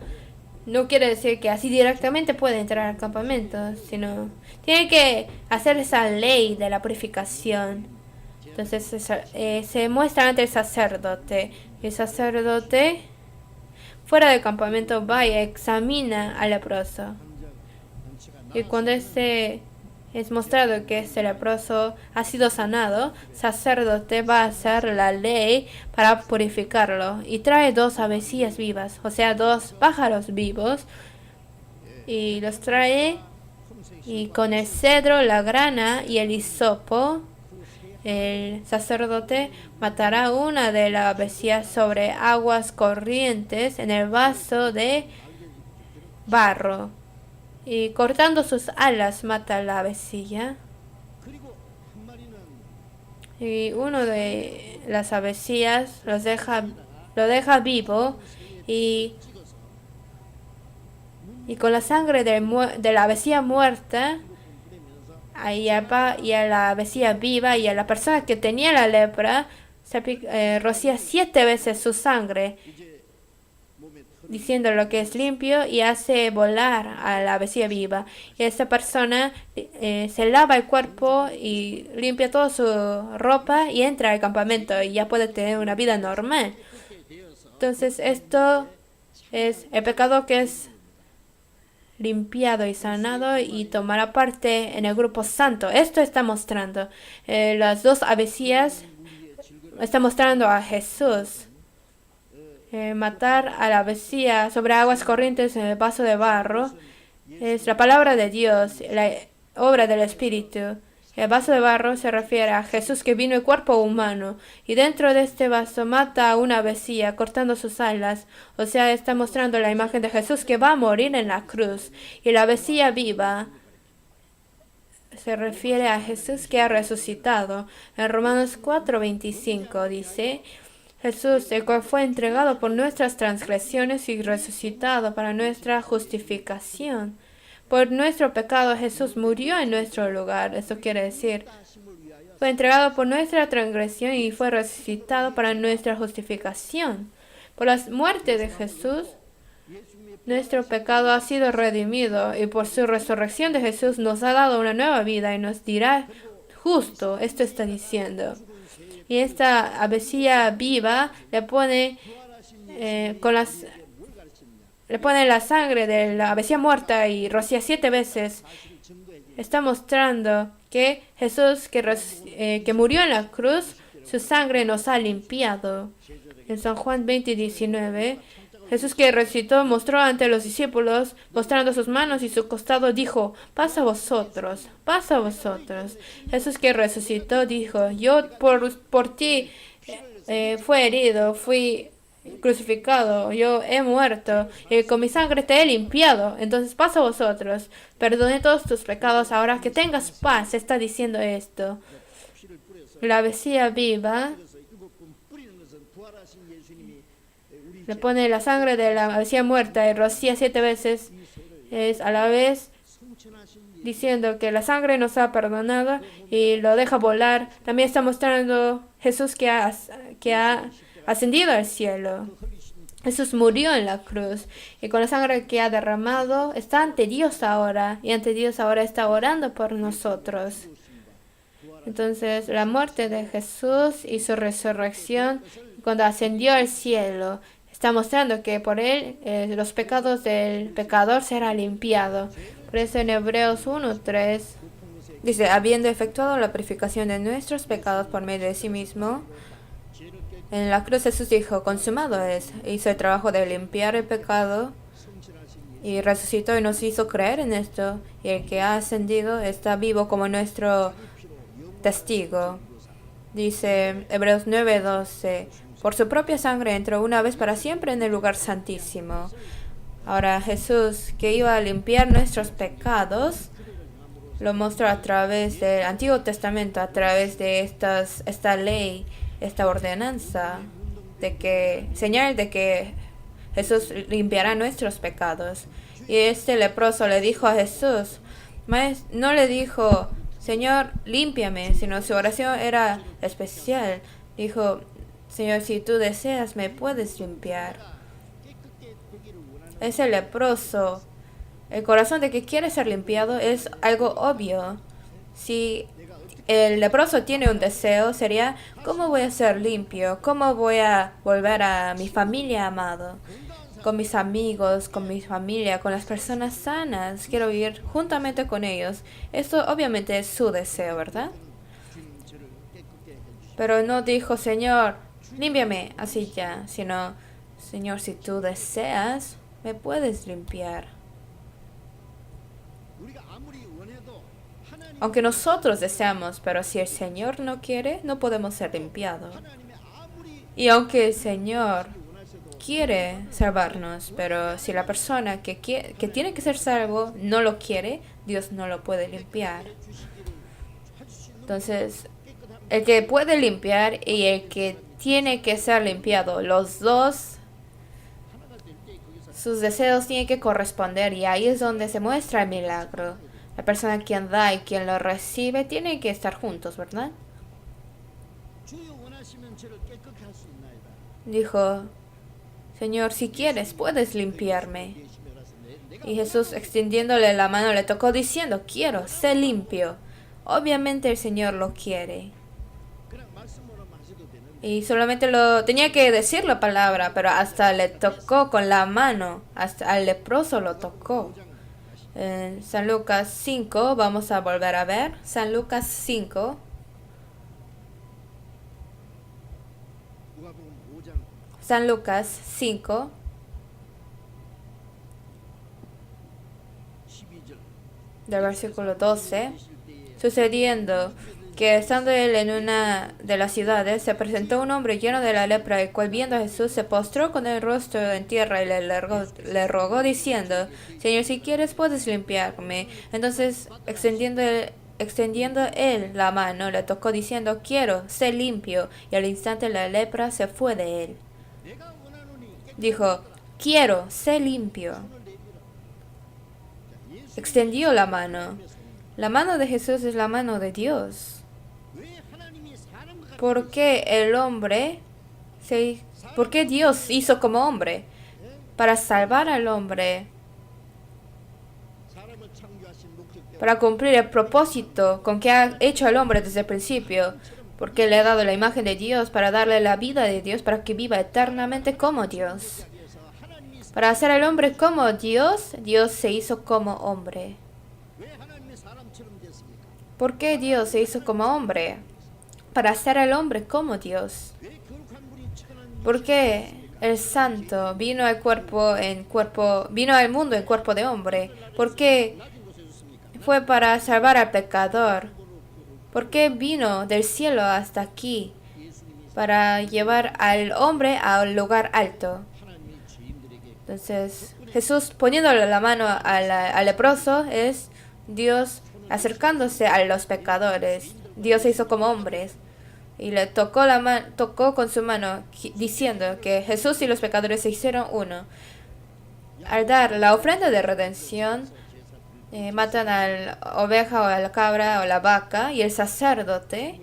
no quiere decir que así directamente puede entrar al campamento, sino tiene que hacer esa ley de la purificación. Entonces se muestra ante el sacerdote. El sacerdote fuera del campamento va y examina al leproso. Y cuando es mostrado que ese leproso ha sido sanado, el sacerdote va a hacer la ley para purificarlo. Y trae 2 avecillas vivas, o sea, 2 pájaros vivos. Y los trae, y con el cedro, la grana y el hisopo, el sacerdote matará una de las avecillas sobre aguas corrientes en el vaso de barro, y cortando sus alas mata la avecilla. Y uno de las avecillas lo deja vivo, y con la sangre de la avecilla muerta y a la avecilla viva y a la persona que tenía la lepra, rocía 7 veces su sangre, diciendo lo que es limpio, y hace volar a la avecilla viva. Y esta persona se lava el cuerpo y limpia toda su ropa y entra al campamento, y ya puede tener una vida normal. Entonces esto es el pecado que es limpiado y sanado, y tomará parte en el grupo santo. Esto está mostrando. Las 2 avecillas está mostrando a Jesús. Matar a la avecilla sobre aguas corrientes en el vaso de barro es la palabra de Dios, la obra del Espíritu. El vaso de barro se refiere a Jesús, que vino en cuerpo humano, y dentro de este vaso mata a una avecilla cortando sus alas. O sea, está mostrando la imagen de Jesús que va a morir en la cruz. Y la avecilla viva se refiere a Jesús que ha resucitado. En Romanos 4:25 dice: Jesús, el cual fue entregado por nuestras transgresiones y resucitado para nuestra justificación. Por nuestro pecado Jesús murió en nuestro lugar. Eso quiere decir, fue entregado por nuestra transgresión y fue resucitado para nuestra justificación. Por la muerte de Jesús, nuestro pecado ha sido redimido, y por su resurrección de Jesús nos ha dado una nueva vida y nos dirá justo. Esto está diciendo. Y esta avecilla viva le pone la sangre de la avecilla muerta y rocía 7 veces. Está mostrando que Jesús, que murió en la cruz, su sangre nos ha limpiado. En San Juan 20:19, Jesús, que resucitó, mostró ante los discípulos, mostrando sus manos y su costado, dijo: pasa a vosotros, pasa a vosotros. Jesús, que resucitó, dijo: yo por ti fui herido, fui crucificado, yo he muerto, y con mi sangre te he limpiado. Entonces pasa a vosotros, perdone todos tus pecados, ahora que tengas paz. Está diciendo esto. La avecilla viva le pone la sangre de la avecilla muerta y rocía 7 veces. Es a la vez diciendo que la sangre nos ha perdonado y lo deja volar. También está mostrando Jesús que ha ascendido al cielo. Jesús murió en la cruz, y con la sangre que ha derramado está ante Dios ahora, y ante Dios ahora está orando por nosotros. Entonces, la muerte de Jesús y su resurrección cuando ascendió al cielo, está mostrando que por él los pecados del pecador serán limpiados. Por eso en Hebreos 1:3 dice, habiendo efectuado la purificación de nuestros pecados por medio de sí mismo, en la cruz Jesús dijo, consumado es. Hizo el trabajo de limpiar el pecado y resucitó y nos hizo creer en esto. Y el que ha ascendido está vivo como nuestro testigo. Dice Hebreos 9:12, por su propia sangre entró una vez para siempre en el lugar santísimo. Ahora Jesús, que iba a limpiar nuestros pecados, lo mostró a través del Antiguo Testamento, a través de esta ley, esta ordenanza, señal de que Jesús limpiará nuestros pecados. Y este leproso le dijo a Jesús, no le dijo, Señor, límpiame, sino su oración era especial. Dijo, Señor, si tú deseas, me puedes limpiar. Ese leproso, el corazón de que quiere ser limpiado es algo obvio. Si el leproso tiene un deseo, sería, ¿cómo voy a ser limpio? ¿Cómo voy a volver a mi familia amado? Con mis amigos, con mi familia, con las personas sanas. Quiero vivir juntamente con ellos. Esto obviamente es su deseo, ¿verdad? Pero no dijo, Señor, límpiame, así ya, sino, Señor, si tú deseas, me puedes limpiar. Aunque nosotros deseamos, pero si el Señor no quiere, no podemos ser limpiados. Y aunque el Señor quiere salvarnos, pero si la persona que tiene que ser salvo no lo quiere, Dios no lo puede limpiar. Entonces, el que puede limpiar y el que tiene que ser limpiado, los dos, sus deseos tienen que corresponder y ahí es donde se muestra el milagro. La persona quien da y quien lo recibe tienen que estar juntos, ¿verdad? Dijo, Señor, si quieres, puedes limpiarme. Y Jesús, extendiéndole la mano, le tocó diciendo, quiero, sé limpio. Obviamente el Señor lo quiere. Y solamente tenía que decir la palabra, pero hasta le tocó con la mano, hasta al leproso lo tocó. En San Lucas 5, vamos a volver a ver. San Lucas 5. San Lucas 5. Del versículo 12. Sucediendo que estando él en una de las ciudades, se presentó un hombre lleno de la lepra, el cual viendo a Jesús se postró con el rostro en tierra y le rogó diciendo, Señor, si quieres puedes limpiarme. Entonces, extendiendo él la mano, le tocó diciendo, quiero, sé limpio. Y al instante la lepra se fue de él. Dijo, quiero, sé limpio. Extendió la mano. La mano de Jesús es la mano de Dios. ¿Por qué por qué Dios hizo como hombre? Para salvar al hombre. Para cumplir el propósito con que ha hecho al hombre desde el principio. Porque le ha dado la imagen de Dios para darle la vida de Dios para que viva eternamente como Dios. Para hacer al hombre como Dios, Dios se hizo como hombre. ¿Por qué Dios se hizo como hombre? Para hacer al hombre como Dios. ¿Por qué el Santo vino al mundo en cuerpo de hombre? ¿Por qué fue para salvar al pecador? ¿Por qué vino del cielo hasta aquí? Para llevar al hombre al lugar alto. Entonces, Jesús poniéndole la mano al leproso es Dios acercándose a los pecadores. Dios se hizo como hombres y le tocó con su mano diciendo que Jesús y los pecadores se hicieron uno. Al dar la ofrenda de redención, matan a la oveja o a la cabra o la vaca y el sacerdote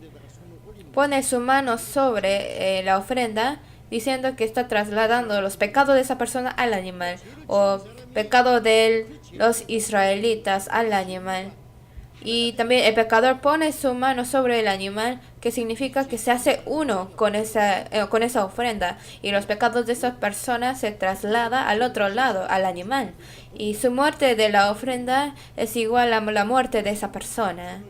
pone su mano sobre la ofrenda diciendo que está trasladando los pecados de esa persona al animal o pecado de los israelitas al animal. Y también el pecador pone su mano sobre el animal, que significa que se hace uno con esa ofrenda. Y los pecados de esa persona se traslada al otro lado, al animal. Y su muerte de la ofrenda es igual a la muerte de esa persona.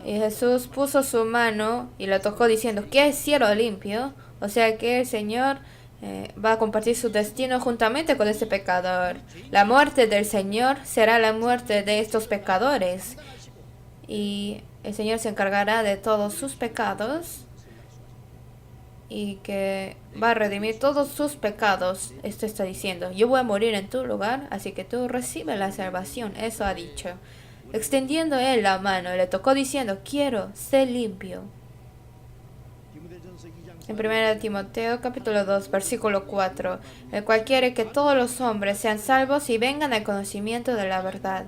Y Jesús puso su mano y lo tocó diciendo, ¿qué es cielo limpio? O sea que el Señor va a compartir su destino juntamente con este pecador. La muerte del Señor será la muerte de estos pecadores. Y el Señor se encargará de todos sus pecados y que va a redimir todos sus pecados. Esto está diciendo, yo voy a morir en tu lugar, así que tú recibes la salvación. Eso ha dicho. Extendiendo él la mano, le tocó diciendo, quiero ser limpio. En 1 Timoteo capítulo 2, versículo 4, el cual quiere que todos los hombres sean salvos y vengan al conocimiento de la verdad.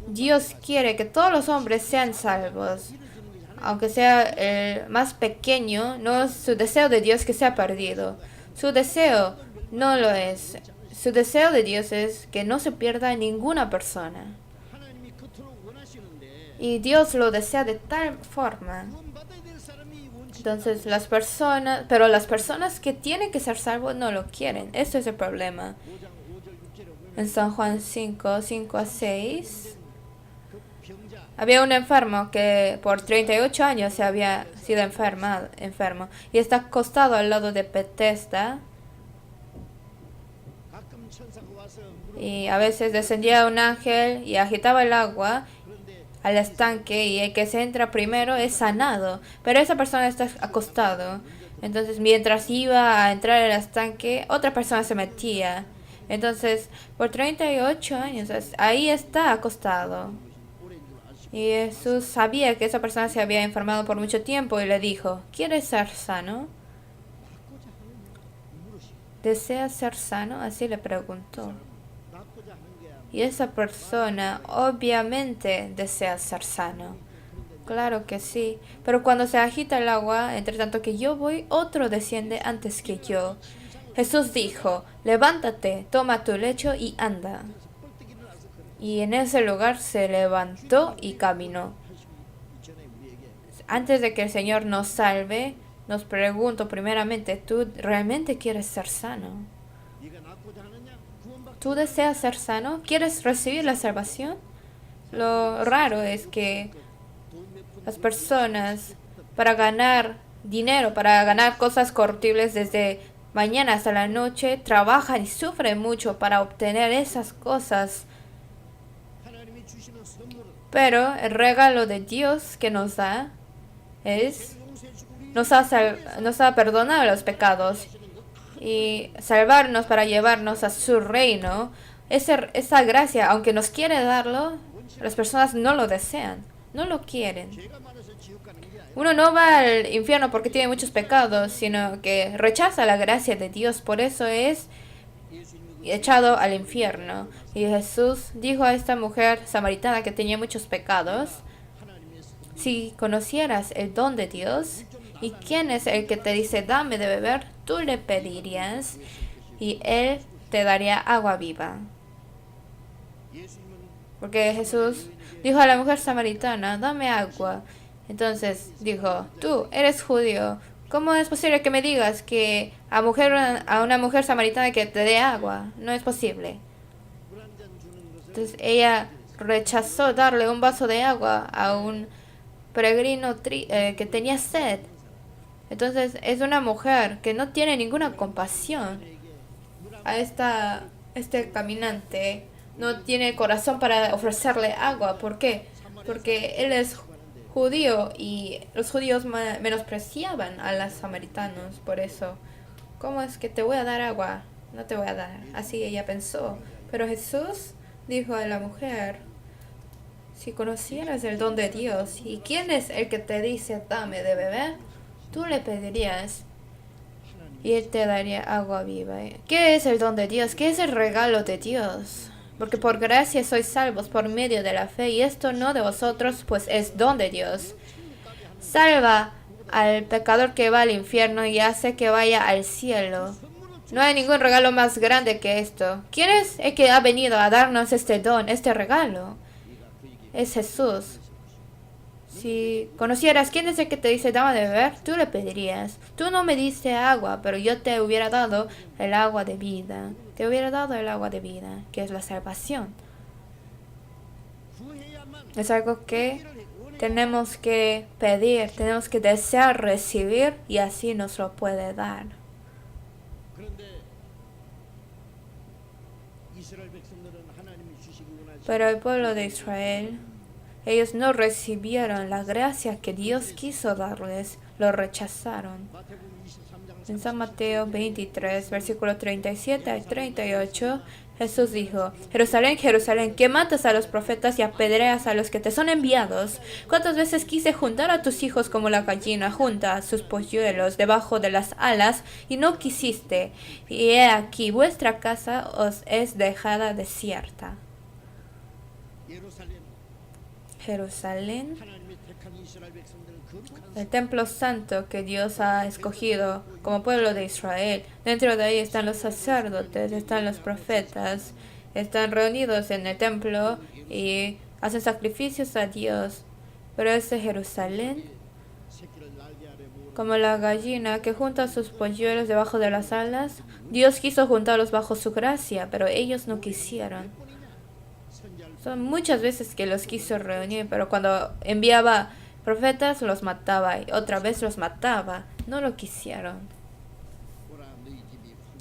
Dios quiere que todos los hombres sean salvos. Aunque sea el más pequeño, no es su deseo de Dios que sea perdido. Su deseo no lo es. Su deseo de Dios es que no se pierda ninguna persona. Y Dios lo desea de tal forma. Entonces las personas que tienen que ser salvos no lo quieren. Ese es el problema. En San Juan 5, 5 a 6, había un enfermo que por 38 años se había sido enfermo y está acostado al lado de Bethesda. Y a veces descendía un ángel y agitaba el agua al estanque y el que se entra primero es sanado, pero esa persona está acostado. Entonces mientras iba a entrar al estanque, otra persona se metía. Entonces por 38 años ahí está acostado. Y Jesús sabía que esa persona se había enfermado por mucho tiempo y le dijo, ¿quieres ser sano? ¿Deseas ser sano? Así le preguntó. Y esa persona obviamente desea ser sano. Claro que sí. Pero cuando se agita el agua, entre tanto que yo voy, otro desciende antes que yo. Jesús dijo, levántate, toma tu lecho y anda. Y en ese lugar se levantó y caminó. Antes de que el Señor nos salve, nos pregunto primeramente, ¿tú realmente quieres ser sano? ¿Tú deseas ser sano? ¿Quieres recibir la salvación? Lo raro es que las personas, para ganar dinero, para ganar cosas corruptibles desde mañana hasta la noche, trabajan y sufren mucho para obtener esas cosas. Pero el regalo de Dios que nos da nos ha perdonado los pecados y salvarnos para llevarnos a su reino. Esa gracia, aunque nos quiere darlo, las personas no lo desean, no lo quieren. Uno no va al infierno porque tiene muchos pecados, sino que rechaza la gracia de Dios, por eso es echado al infierno. Y Jesús dijo a esta mujer samaritana que tenía muchos pecados, si conocieras el don de Dios y quién es el que te dice dame de beber, tú le pedirías y él te daría agua viva. Porque Jesús dijo a la mujer samaritana, dame agua. Entonces dijo, tú eres judío, ¿cómo es posible que me digas que a una mujer samaritana que te dé agua? No es posible. Entonces ella rechazó darle un vaso de agua a un peregrino que tenía sed. Entonces es una mujer que no tiene ninguna compasión a este caminante. No tiene corazón para ofrecerle agua. ¿Por qué? Porque él es judío y los judíos menospreciaban a los samaritanos. Por eso, ¿cómo es que te voy a dar agua? No te voy a dar. Así ella pensó. Pero Jesús dijo a la mujer, si conocieras el don de Dios y quién es el que te dice dame de beber, tú le pedirías y él te daría agua viva. ¿Qué es el don de Dios? ¿Qué es el regalo de Dios? Porque por gracia sois salvos por medio de la fe, y esto no de vosotros, pues es don de Dios. Salva al pecador que va al infierno y hace que vaya al cielo. No hay ningún regalo más grande que esto. ¿Quién es el que ha venido a darnos este don, este regalo? es Jesús. Si conocieras quién es el que te dice dame de beber, tú le pedirías. Tú no me diste agua, pero yo te hubiera dado el agua de vida. Te hubiera dado el agua de vida, que es la salvación. Es algo que tenemos que pedir, tenemos que desear recibir y así nos lo puede dar. Pero el pueblo de Israel, ellos no recibieron la gracia que Dios quiso darles, lo rechazaron. En San Mateo 23, versículo 37 al 38, Jesús dijo: Jerusalén, Jerusalén, que matas a los profetas y apedreas a los que te son enviados. ¿Cuántas veces quise juntar a tus hijos como la gallina junta a sus polluelos debajo de las alas, y no quisiste? Y he aquí, vuestra casa os es dejada desierta. Jerusalén, el templo santo que Dios ha escogido como pueblo de Israel. Dentro de ahí están los sacerdotes, están los profetas, están reunidos en el templo y hacen sacrificios a Dios. Pero ese Jerusalén, como la gallina que junta sus polluelos debajo de las alas, Dios quiso juntarlos bajo su gracia, pero ellos no quisieron. Son muchas veces que los quiso reunir, pero cuando enviaba profetas los mataba y otra vez los mataba. No lo quisieron.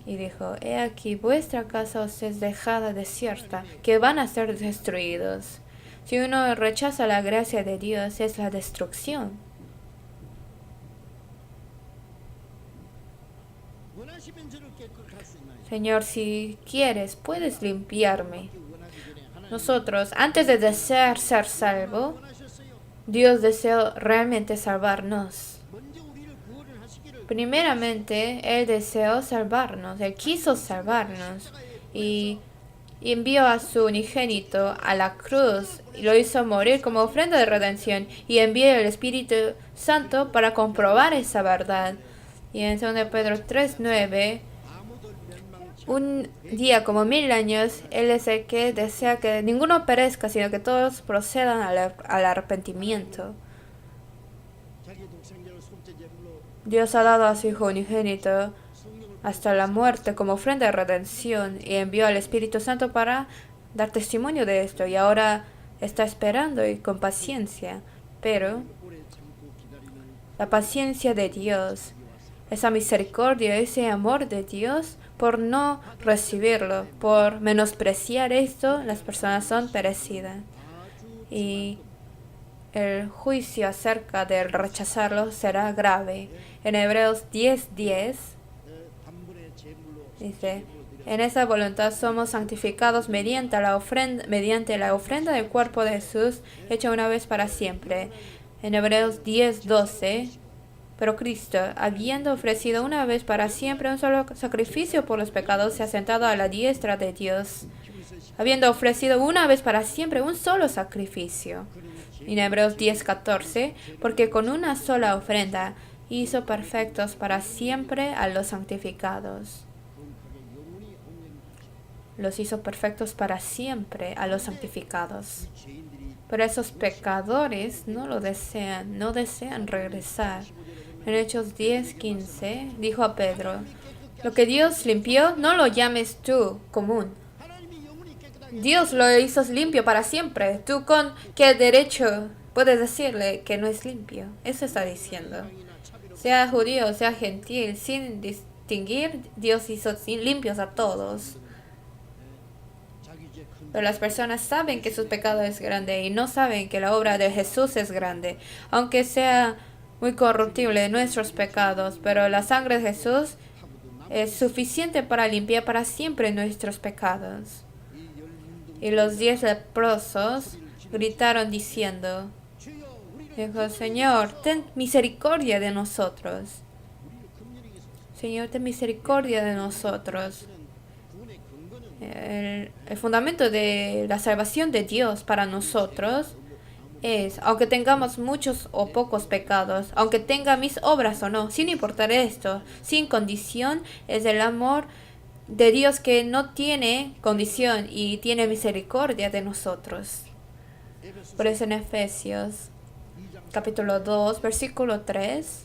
Y dijo: he aquí, vuestra casa os es dejada desierta, que van a ser destruidos. Si uno rechaza la gracia de Dios, es la destrucción. Señor, si quieres, puedes limpiarme. Nosotros, antes de desear ser salvo, Dios deseó realmente salvarnos. Primeramente, Él deseó salvarnos, Él quiso salvarnos y envió a su unigénito a la cruz y lo hizo morir como ofrenda de redención y envió el Espíritu Santo para comprobar esa verdad. Y en 2 Pedro 3:9, un día como 1000 años, Él es el que desea que ninguno perezca, sino que todos procedan al arrepentimiento. Dios ha dado a su Hijo unigénito hasta la muerte como ofrenda de redención y envió al Espíritu Santo para dar testimonio de esto. Y ahora está esperando y con paciencia. Pero la paciencia de Dios, esa misericordia, ese amor de Dios, por no recibirlo, por menospreciar esto, las personas son perecidas. Y el juicio acerca de rechazarlo será grave. En Hebreos 10:10 dice: en esa voluntad somos santificados mediante la ofrenda del cuerpo de Jesús, hecha una vez para siempre. En Hebreos 10:12: pero Cristo, habiendo ofrecido una vez para siempre un solo sacrificio por los pecados, se ha sentado a la diestra de Dios, habiendo ofrecido una vez para siempre un solo sacrificio. En Hebreos 10:14: porque con una sola ofrenda hizo perfectos para siempre a los santificados. Los hizo perfectos para siempre a los santificados. Pero esos pecadores no lo desean, no desean regresar. En Hechos 10:15 dijo a Pedro: lo que Dios limpió, no lo llames tú común. Dios lo hizo limpio para siempre. ¿Tú con qué derecho puedes decirle que no es limpio? Eso está diciendo. Sea judío, sea gentil, sin distinguir, Dios hizo limpios a todos. Pero las personas saben que su pecado es grande y no saben que la obra de Jesús es grande, aunque sea muy corruptible nuestros pecados, pero la sangre de Jesús es suficiente para limpiar para siempre nuestros pecados. Y los 10 leprosos gritaron diciendo: dijo: Señor, ten misericordia de nosotros. Señor, ten misericordia de nosotros. El fundamento de la salvación de Dios para nosotros es, aunque tengamos muchos o pocos pecados, aunque tenga mis obras o no, sin importar esto, sin condición, es el amor de Dios que no tiene condición y tiene misericordia de nosotros. Por eso en Efesios capítulo 2, versículo 3,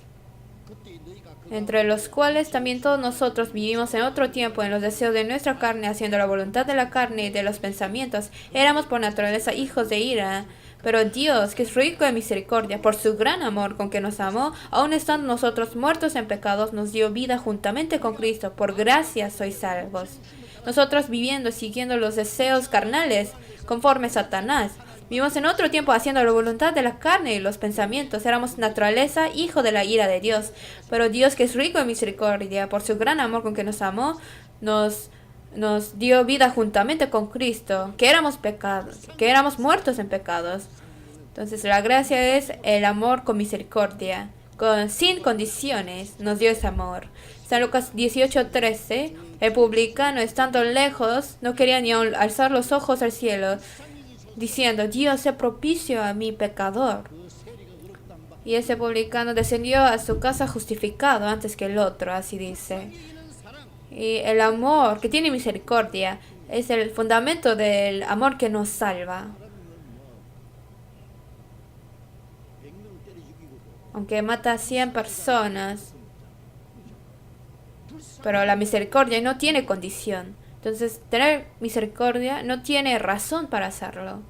entre los cuales también todos nosotros vivimos en otro tiempo en los deseos de nuestra carne, haciendo la voluntad de la carne y de los pensamientos. Éramos por naturaleza hijos de ira, pero Dios, que es rico en misericordia, por su gran amor con que nos amó, aun estando nosotros muertos en pecados, nos dio vida juntamente con Cristo. Por gracia sois salvos. Nosotros viviendo, siguiendo los deseos carnales, conforme Satanás, vivimos en otro tiempo haciendo la voluntad de la carne y los pensamientos. Éramos naturaleza, hijo de la ira de Dios. Pero Dios, que es rico en misericordia, por su gran amor con que nos amó, nos dio vida juntamente con Cristo, que éramos muertos en pecados. Entonces la gracia es el amor con misericordia, sin condiciones, nos dio ese amor. San Lucas 18:13, el publicano, estando lejos, no quería ni alzar los ojos al cielo, diciendo: Dios, sé propicio a mi pecador. Y ese publicano descendió a su casa justificado antes que el otro, así dice. Y el amor que tiene misericordia es el fundamento del amor que nos salva. Aunque mata a 100 personas, pero la misericordia no tiene condición. Entonces, tener misericordia no tiene razón para hacerlo.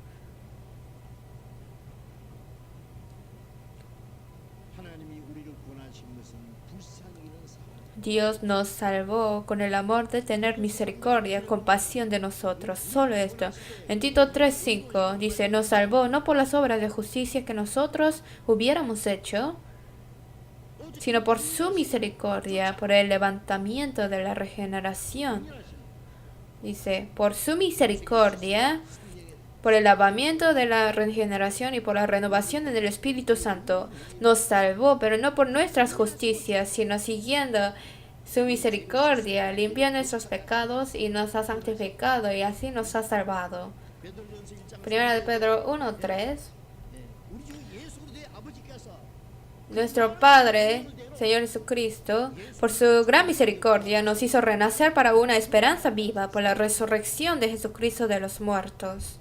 Dios nos salvó con el amor de tener misericordia, compasión de nosotros. Solo esto. En Tito 3:5 dice: nos salvó no por las obras de justicia que nosotros hubiéramos hecho, sino por su misericordia, por el levantamiento de la regeneración. Dice: por su misericordia, por el lavamiento de la regeneración y por la renovación del Espíritu Santo, nos salvó, pero no por nuestras justicias, sino siguiendo su misericordia, limpia nuestros pecados y nos ha santificado y así nos ha salvado. Primera de Pedro 1:3. Nuestro Padre, Señor Jesucristo, por su gran misericordia, nos hizo renacer para una esperanza viva por la resurrección de Jesucristo de los muertos.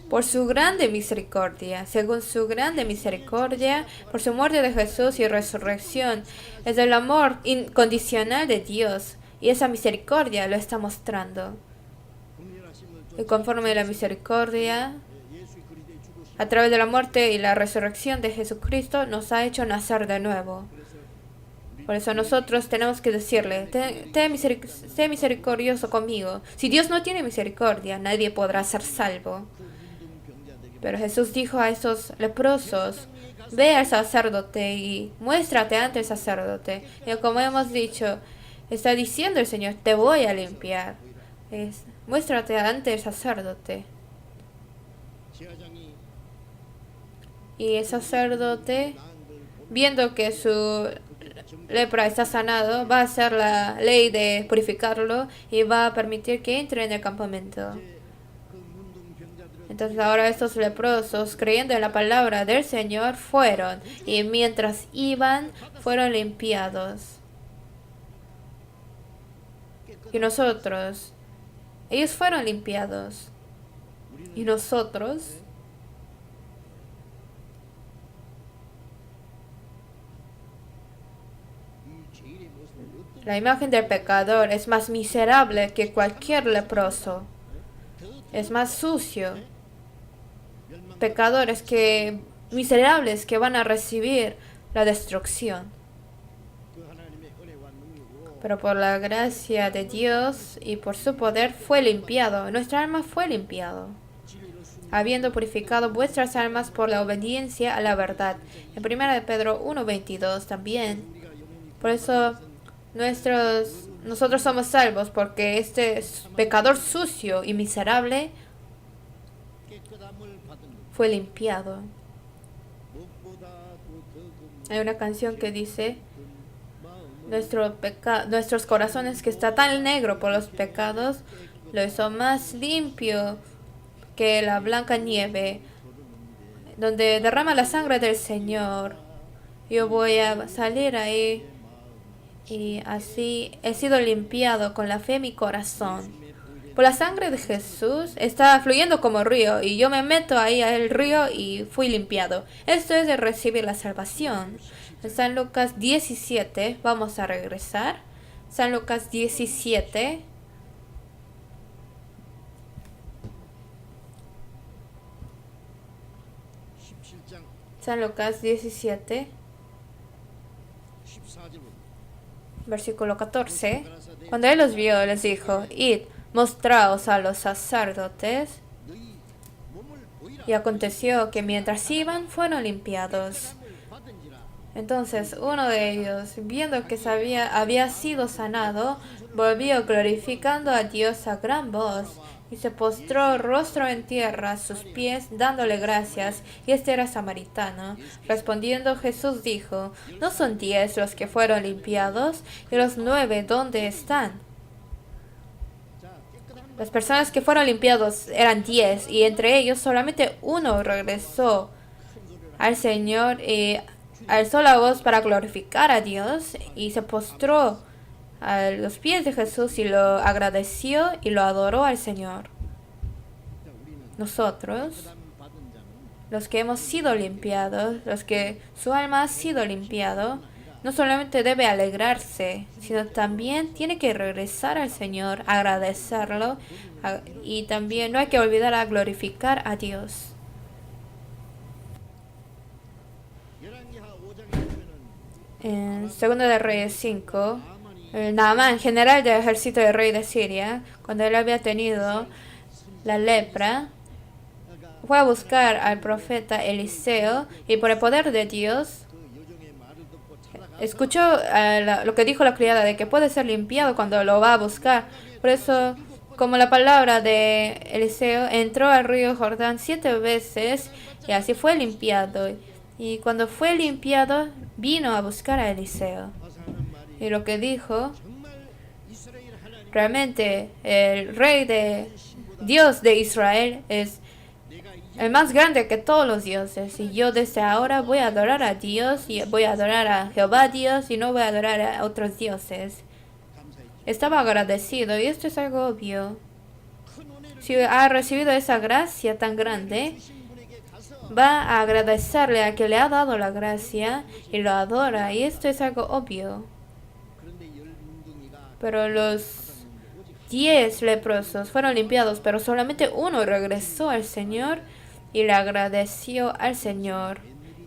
Por su grande misericordia, según su grande misericordia, por su muerte de Jesús y resurrección, es el amor incondicional de Dios, y esa misericordia lo está mostrando. Y conforme a la misericordia, a través de la muerte y la resurrección de Jesucristo, nos ha hecho nacer de nuevo. Por eso nosotros tenemos que decirle: sé misericordioso conmigo. Si Dios no tiene misericordia, nadie podrá ser salvo. Pero Jesús dijo a esos leprosos: ve al sacerdote y muéstrate ante el sacerdote. Y como hemos dicho, está diciendo el Señor: te voy a limpiar. Muéstrate ante el sacerdote. Y el sacerdote, viendo que su lepra está sanado, va a hacer la ley de purificarlo y va a permitir que entre en el campamento. Entonces ahora estos leprosos, creyendo en la palabra del Señor, fueron, y mientras iban, fueron limpiados. Y nosotros, ellos fueron limpiados. Y nosotros, la imagen del pecador es más miserable que cualquier leproso. Es más sucio. Pecadores miserables que van a recibir la destrucción. Pero por la gracia de Dios y por su poder fue limpiado. Nuestra alma fue limpiado, habiendo purificado vuestras almas por la obediencia a la verdad. En 1 de Pedro 1:22 también. Por eso nosotros somos salvos, porque este pecador sucio y miserable fue limpiado. Hay una canción que dice: nuestros corazones, que está tan negro por los pecados, lo hizo más limpio que la blanca nieve, donde derrama la sangre del Señor. Yo voy a salir ahí, y así he sido limpiado con la fe en mi corazón. por la sangre de Jesús está fluyendo como río y yo me meto ahí al río y fui limpiado. Esto es de recibir la salvación. En San Lucas 17, vamos a regresar. San Lucas 17. San Lucas 17, versículo 14. Cuando él los vio, les dijo: id, mostraos a los sacerdotes. Y aconteció que mientras iban, fueron limpiados. Entonces uno de ellos, viendo que había sido sanado, volvió glorificando a Dios a gran voz, y se postró rostro en tierra a sus pies, dándole gracias, y este era samaritano. Respondiendo Jesús dijo: ¿no son 10 los que fueron limpiados? ¿Y los 9 dónde están? Las personas que fueron limpiados eran 10, y entre ellos solamente uno regresó al Señor y alzó la voz para glorificar a Dios y se postró a los pies de Jesús y lo agradeció y lo adoró al Señor. Nosotros, los que hemos sido limpiados, los que su alma ha sido limpiado, no solamente debe alegrarse, sino también tiene que regresar al Señor, agradecerlo, y también no hay que olvidar a glorificar a Dios. En 2 de Reyes 5, el Naamán, general del ejército del rey de Siria, cuando él había tenido la lepra, fue a buscar al profeta Eliseo y por el poder de Dios escuchó lo que dijo la criada de que puede ser limpiado cuando lo va a buscar. Por eso, como la palabra de Eliseo, entró al río Jordán 7 veces y así fue limpiado. Y cuando fue limpiado, vino a buscar a Eliseo. Y lo que dijo, realmente el rey de Dios de Israel es el más grande que todos los dioses. Y yo desde ahora voy a adorar a Dios y voy a adorar a Jehová Dios y no voy a adorar a otros dioses. Estaba agradecido y esto es algo obvio. Si ha recibido esa gracia tan grande, va a agradecerle a que le ha dado la gracia y lo adora, y esto es algo obvio. Pero los 10 leprosos fueron limpiados, pero solamente uno regresó al Señor y le agradeció al Señor.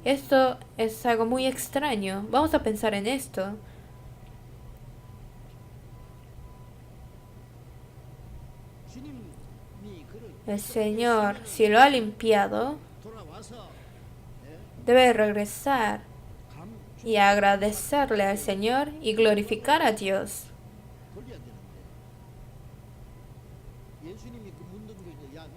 Esto es algo muy extraño. Vamos a pensar en esto. El Señor, si lo ha limpiado, debe regresar y agradecerle al Señor y glorificar a Dios.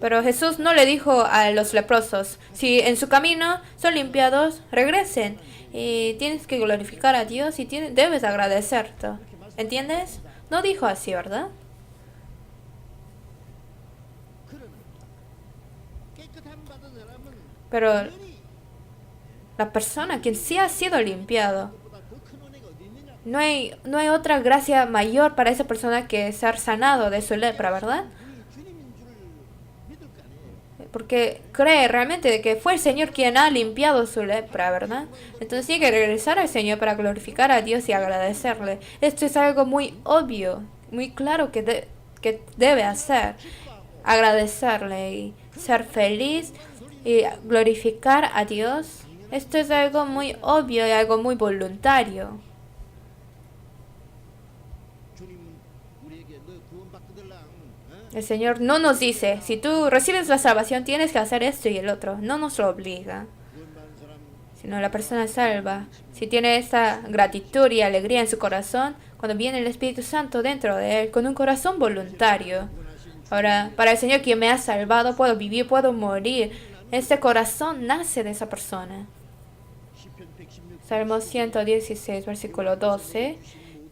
Pero Jesús no le dijo a los leprosos: si en su camino son limpiados, regresen. Y tienes que glorificar a Dios y debes agradecerte. ¿Entiendes? No dijo así, ¿verdad? Pero la persona quien sí ha sido limpiado, no hay otra gracia mayor para esa persona que ser sanado de su lepra, ¿verdad? Porque cree realmente de que fue el Señor quien ha limpiado su lepra, ¿verdad? Entonces tiene que regresar al Señor para glorificar a Dios y agradecerle. Esto es algo muy obvio, muy claro que debe hacer. Agradecerle y ser feliz y glorificar a Dios. Esto es algo muy obvio y algo muy voluntario. El Señor no nos dice: si tú recibes la salvación tienes que hacer esto y el otro. No nos lo obliga. Sino la persona salva, si tiene esa gratitud y alegría en su corazón, cuando viene el Espíritu Santo dentro de él, con un corazón voluntario. Ahora, para el Señor quien me ha salvado, puedo vivir, puedo morir. Este corazón nace de esa persona. Salmo 116, versículo 12.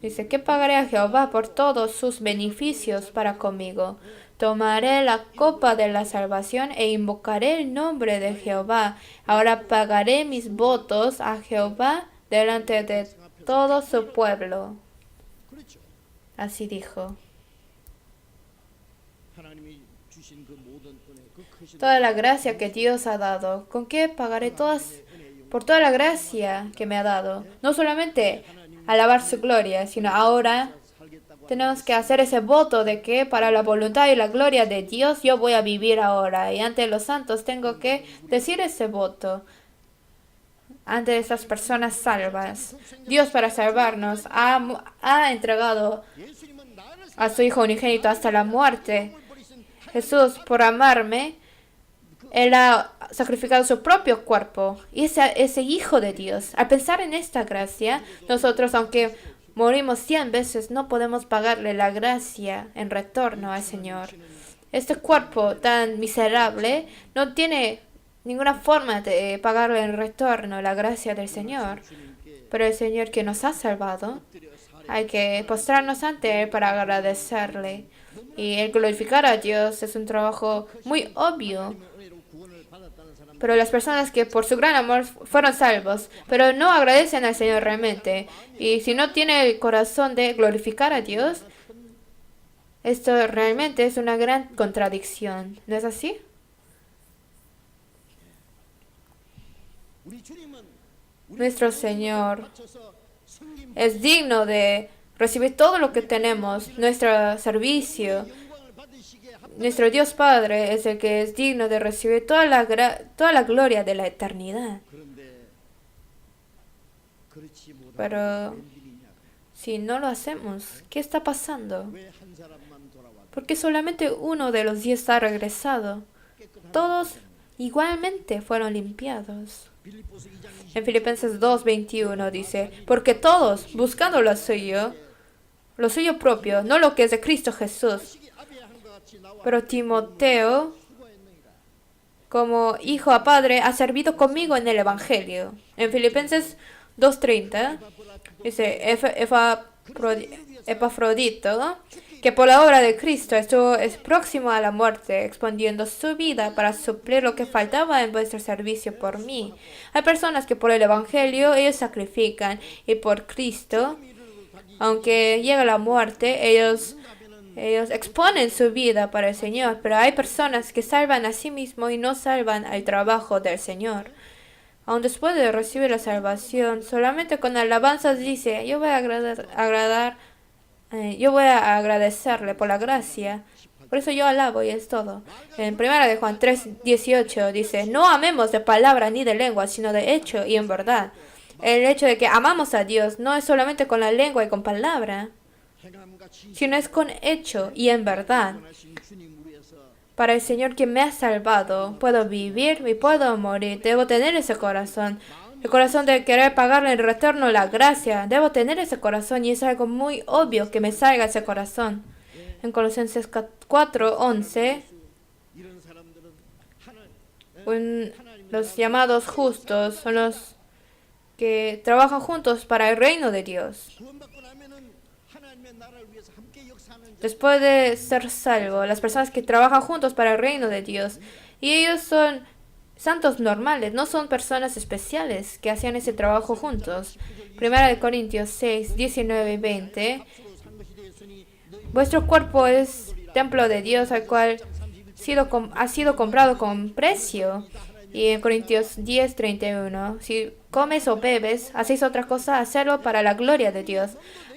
Dice: ¿qué pagaré a Jehová por todos sus beneficios para conmigo? Tomaré la copa de la salvación e invocaré el nombre de Jehová. Ahora pagaré mis votos a Jehová delante de todo su pueblo. Así dijo. toda la gracia que Dios ha dado. ¿Con qué pagaré por toda la gracia que me ha dado? No solamente alabar su gloria, sino ahora tenemos que hacer ese voto de que para la voluntad y la gloria de Dios yo voy a vivir ahora. Y ante los santos tengo que decir ese voto. Ante esas personas salvas. Dios para salvarnos ha entregado a su Hijo unigénito hasta la muerte. Jesús, por amarme, Él ha sacrificado su propio cuerpo. Y ese Hijo de Dios. Al pensar en esta gracia, nosotros, aunque morimos 100 veces, no podemos pagarle la gracia en retorno al Señor. Este cuerpo tan miserable no tiene ninguna forma de pagarle en retorno la gracia del Señor. Pero el Señor que nos ha salvado, hay que postrarnos ante Él para agradecerle. Y el glorificar a Dios es un trabajo muy obvio. Pero las personas que por su gran amor fueron salvos, pero no agradecen al Señor realmente. Y si no tiene el corazón de glorificar a Dios, esto realmente es una gran contradicción. ¿No es así? Nuestro Señor es digno de recibir todo lo que tenemos, nuestro servicio. Nuestro Dios Padre es el que es digno de recibir toda la gloria de la eternidad. Pero si no lo hacemos, ¿qué está pasando? ¿Por qué solamente uno de los 10 ha regresado? Todos igualmente fueron limpiados. En Filipenses 2:21 dice, porque todos, buscando lo suyo propio, no lo que es de Cristo Jesús. Pero Timoteo, como hijo a padre, ha servido conmigo en el Evangelio. En Filipenses 2:30 dice, Epafrodito, que por la obra de Cristo es próximo a la muerte, exponiendo su vida para suplir lo que faltaba en vuestro servicio por mí. Hay personas que por el Evangelio ellos sacrifican, y por Cristo, aunque llega la muerte, ellos exponen su vida para el Señor. Pero hay personas que salvan a sí mismos y no salvan al trabajo del Señor. Aun después de recibir la salvación, solamente con alabanzas dice, yo voy a agradecerle por la gracia. Por eso yo alabo y es todo. En 1 de Juan 3:18 dice, no amemos de palabra ni de lengua, sino de hecho y en verdad. El hecho de que amamos a Dios no es solamente con la lengua y con palabra, sino es con hecho y en verdad. Para el Señor que me ha salvado, puedo vivir y puedo morir. Debo tener ese corazón. El corazón de querer pagarle en retorno la gracia. Debo tener ese corazón y es algo muy obvio que me salga ese corazón. En Colosenses 4:11, los llamados justos son los que trabajan juntos para el reino de Dios. Después de ser salvo, las personas que trabajan juntos para el reino de Dios, y ellos son santos normales, no son personas especiales que hacían ese trabajo juntos. 1 Corintios 6:19 y 20. Vuestro cuerpo es templo de Dios, al cual ha sido comprado con precio. Y en Corintios 10:31, si comes o bebes, hacéis otra cosa, hacedlo para la gloria de Dios.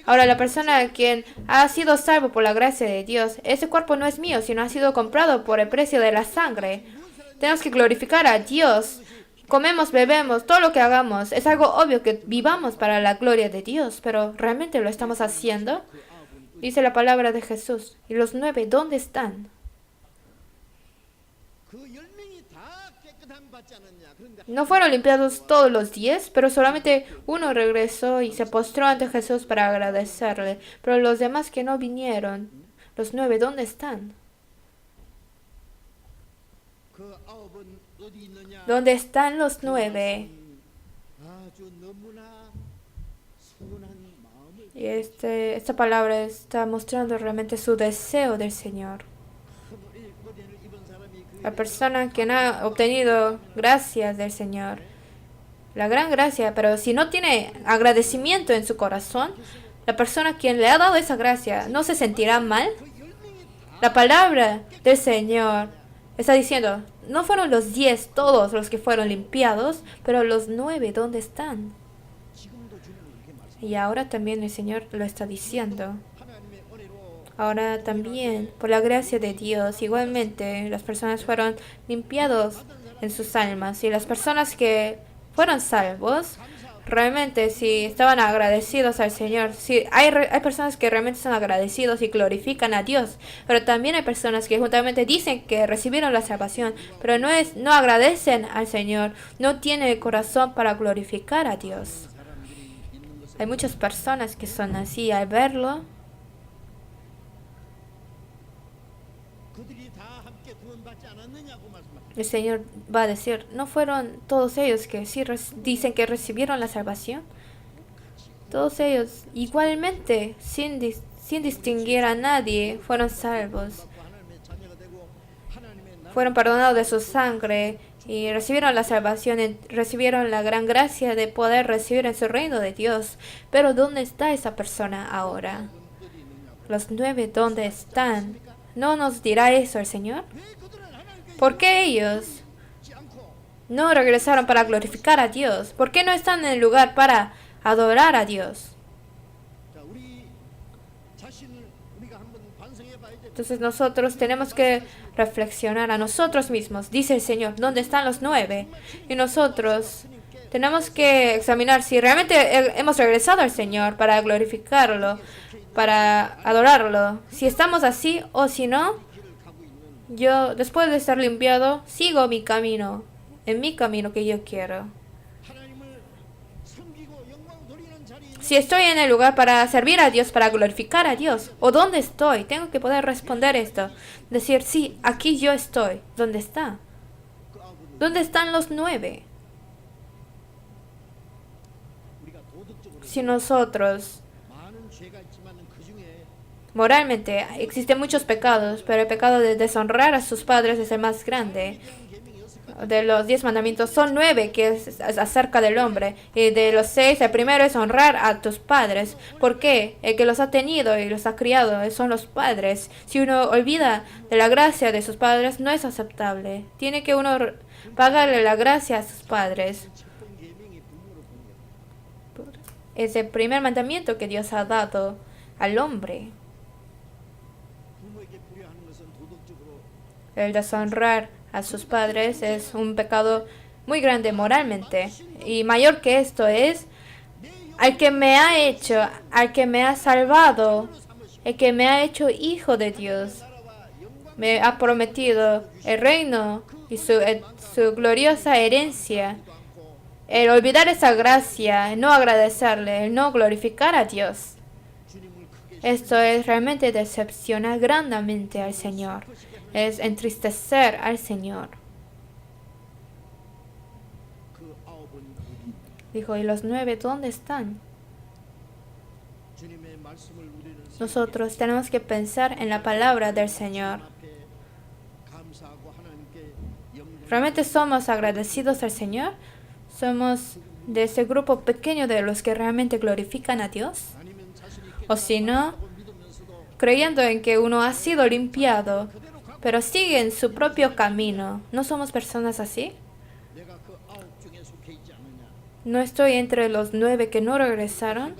Ahora, la persona a quien ha sido salvo por la gracia de Dios, ese cuerpo no es mío, sino ha sido comprado por el precio de la sangre. Tenemos que glorificar a Dios. Comemos, bebemos, todo lo que hagamos. Es algo obvio que vivamos para la gloria de Dios, pero ¿realmente lo estamos haciendo? Dice la palabra de Jesús. ¿Y los 9 dónde están? No fueron limpiados todos los 10, pero solamente uno regresó y se postró ante Jesús para agradecerle. Pero los demás que no vinieron, los 9, ¿dónde están? ¿Dónde están los 9? Y esta palabra está mostrando realmente su deseo del Señor. La persona que ha obtenido gracias del Señor, la gran gracia, pero si no tiene agradecimiento en su corazón, la persona quien le ha dado esa gracia no se sentirá mal. La palabra del Señor está diciendo, no fueron los 10 todos los que fueron limpiados, pero los 9, ¿dónde están? Y ahora también el Señor lo está diciendo. Ahora también, por la gracia de Dios, igualmente las personas fueron limpiados en sus almas. Y las personas que fueron salvos, realmente si estaban agradecidos al Señor. Si hay personas que realmente son agradecidos y glorifican a Dios. Pero también hay personas que juntamente dicen que recibieron la salvación, pero no agradecen al Señor. No tienen el corazón para glorificar a Dios. Hay muchas personas que son así. Al verlo, el Señor va a decir, ¿no fueron todos ellos que sí dicen que recibieron la salvación? Todos ellos igualmente, sin distinguir a nadie, fueron salvos. Fueron perdonados de su sangre y recibieron la salvación, recibieron la gran gracia de poder recibir en su reino de Dios. Pero ¿dónde está esa persona ahora? Los 9, ¿dónde están? ¿No nos dirá eso el Señor? ¿Por qué ellos no regresaron para glorificar a Dios? ¿Por qué no están en el lugar para adorar a Dios? Entonces nosotros tenemos que reflexionar a nosotros mismos. Dice el Señor, ¿dónde están los 9? Y nosotros tenemos que examinar si realmente hemos regresado al Señor para glorificarlo, para adorarlo. Si estamos así o si no, yo, después de estar limpiado, sigo mi camino, en mi camino que yo quiero. Si estoy en el lugar para servir a Dios, para glorificar a Dios, ¿o dónde estoy? Tengo que poder responder esto. Decir, sí, aquí yo estoy. ¿Dónde está? ¿Dónde están los 9? Si nosotros moralmente existen muchos pecados, pero el pecado de deshonrar a sus padres es el más grande. De los 10 mandamientos son 9 que es acerca del hombre, y de los 6 el primero es honrar a tus padres. ¿Por qué? El que los ha tenido y los ha criado son los padres. Si uno olvida de la gracia de sus padres, no es aceptable. Tiene que uno pagarle la gracia a sus padres. Es el primer mandamiento que Dios ha dado al hombre. El deshonrar a sus padres es un pecado muy grande moralmente. Y mayor que esto es, al que me ha hecho, al que me ha salvado, el que me ha hecho hijo de Dios, me ha prometido el reino y su gloriosa herencia. El olvidar esa gracia, el no agradecerle, el no glorificar a Dios, esto es realmente decepcionar grandemente al Señor. Es entristecer al Señor. Dijo, ¿y los 9 dónde están? Nosotros tenemos que pensar en la palabra del Señor. ¿Realmente somos agradecidos al Señor? ¿Somos de ese grupo pequeño de los que realmente glorifican a Dios? O si no, creyendo en que uno ha sido limpiado, pero sigue en su propio camino. ¿No somos personas así? ¿No estoy entre los 9 que no regresaron?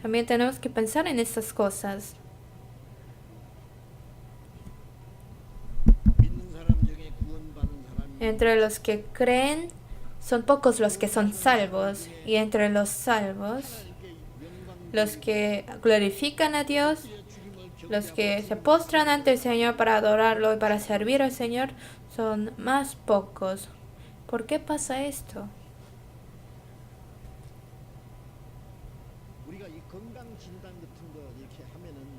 También tenemos que pensar en estas cosas. Entre los que creen, son pocos los que son salvos. Y entre los salvos, los que glorifican a Dios, los que se postran ante el Señor para adorarlo y para servir al Señor, son más pocos. ¿Por qué pasa esto?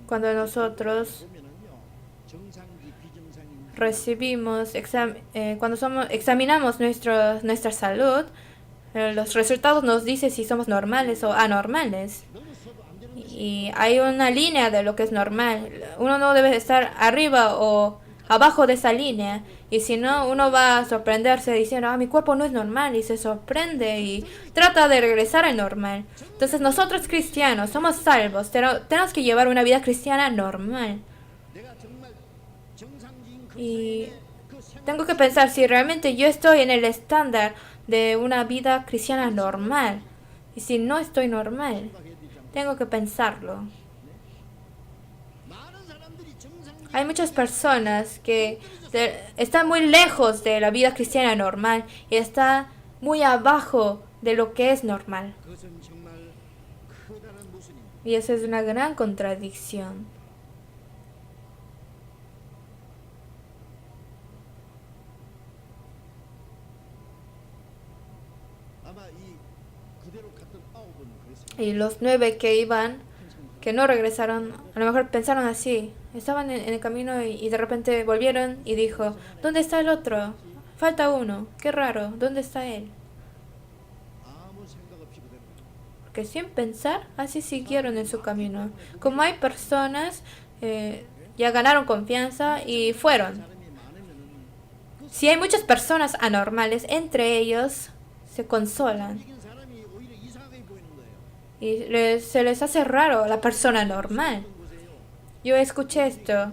Cuando nosotros recibimos, cuando examinamos nuestra salud, los resultados nos dicen si somos normales o anormales. Y hay una línea de lo que es normal. Uno no debe estar arriba o abajo de esa línea. Y si no, uno va a sorprenderse diciendo, mi cuerpo no es normal. Y se sorprende y trata de regresar al normal. Entonces nosotros cristianos somos salvos. Tenemos que llevar una vida cristiana normal. Y tengo que pensar si realmente yo estoy en el estándar de una vida cristiana normal. Y si no estoy normal, tengo que pensarlo. Hay muchas personas que están muy lejos de la vida cristiana normal y están muy abajo de lo que es normal. Y eso es una gran contradicción. Y los 9 que iban, que no regresaron, a lo mejor pensaron así. Estaban en el camino y de repente volvieron y dijo, ¿dónde está el otro? Falta uno. Qué raro. ¿Dónde está él? Porque sin pensar, así siguieron en su camino. Como hay personas, ya ganaron confianza y fueron. Si hay muchas personas anormales, entre ellos se consolan. Y se les hace raro a la persona normal. Yo escuché esto.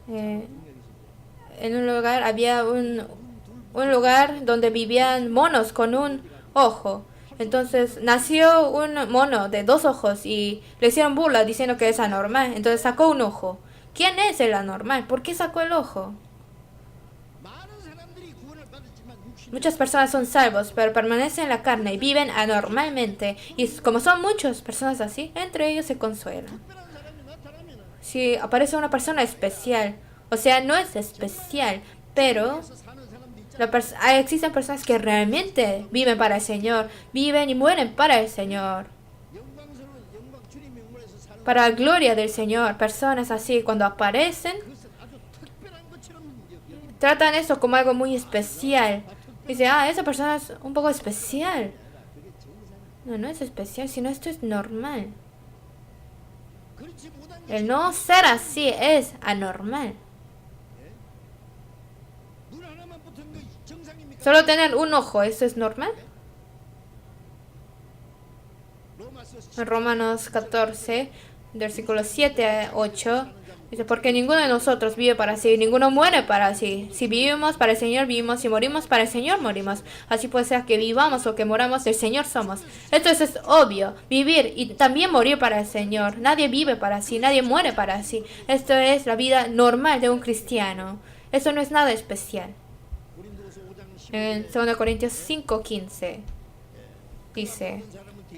En un lugar había un lugar donde vivían monos con un ojo. Entonces nació un mono de 2 ojos y le hicieron burla diciendo que es anormal. Entonces sacó un ojo. ¿Quién es el anormal? ¿Por qué sacó el ojo? Muchas personas son salvos, pero permanecen en la carne y viven anormalmente. Y como son muchas personas así, entre ellos se consuelan. Si aparece una persona especial, o sea, no es especial, pero existen personas que realmente viven para el Señor, viven y mueren para el Señor, para la gloria del Señor. Personas así, cuando aparecen, tratan eso como algo muy especial. Dice, esa persona es un poco especial. No, no es especial, sino esto es normal. El no ser así es anormal. Solo tener un ojo, ¿eso es normal? En Romanos 14, versículos 7 a 8, dice, porque ninguno de nosotros vive para sí, ninguno muere para sí. Si vivimos para el Señor, vivimos. Si morimos para el Señor, morimos. Así puede ser que vivamos o que moramos, del Señor somos. Esto es obvio, vivir y también morir para el Señor. Nadie vive para sí, nadie muere para sí. Esto es la vida normal de un cristiano. Eso no es nada especial. En 2 Corintios 5:15 dice,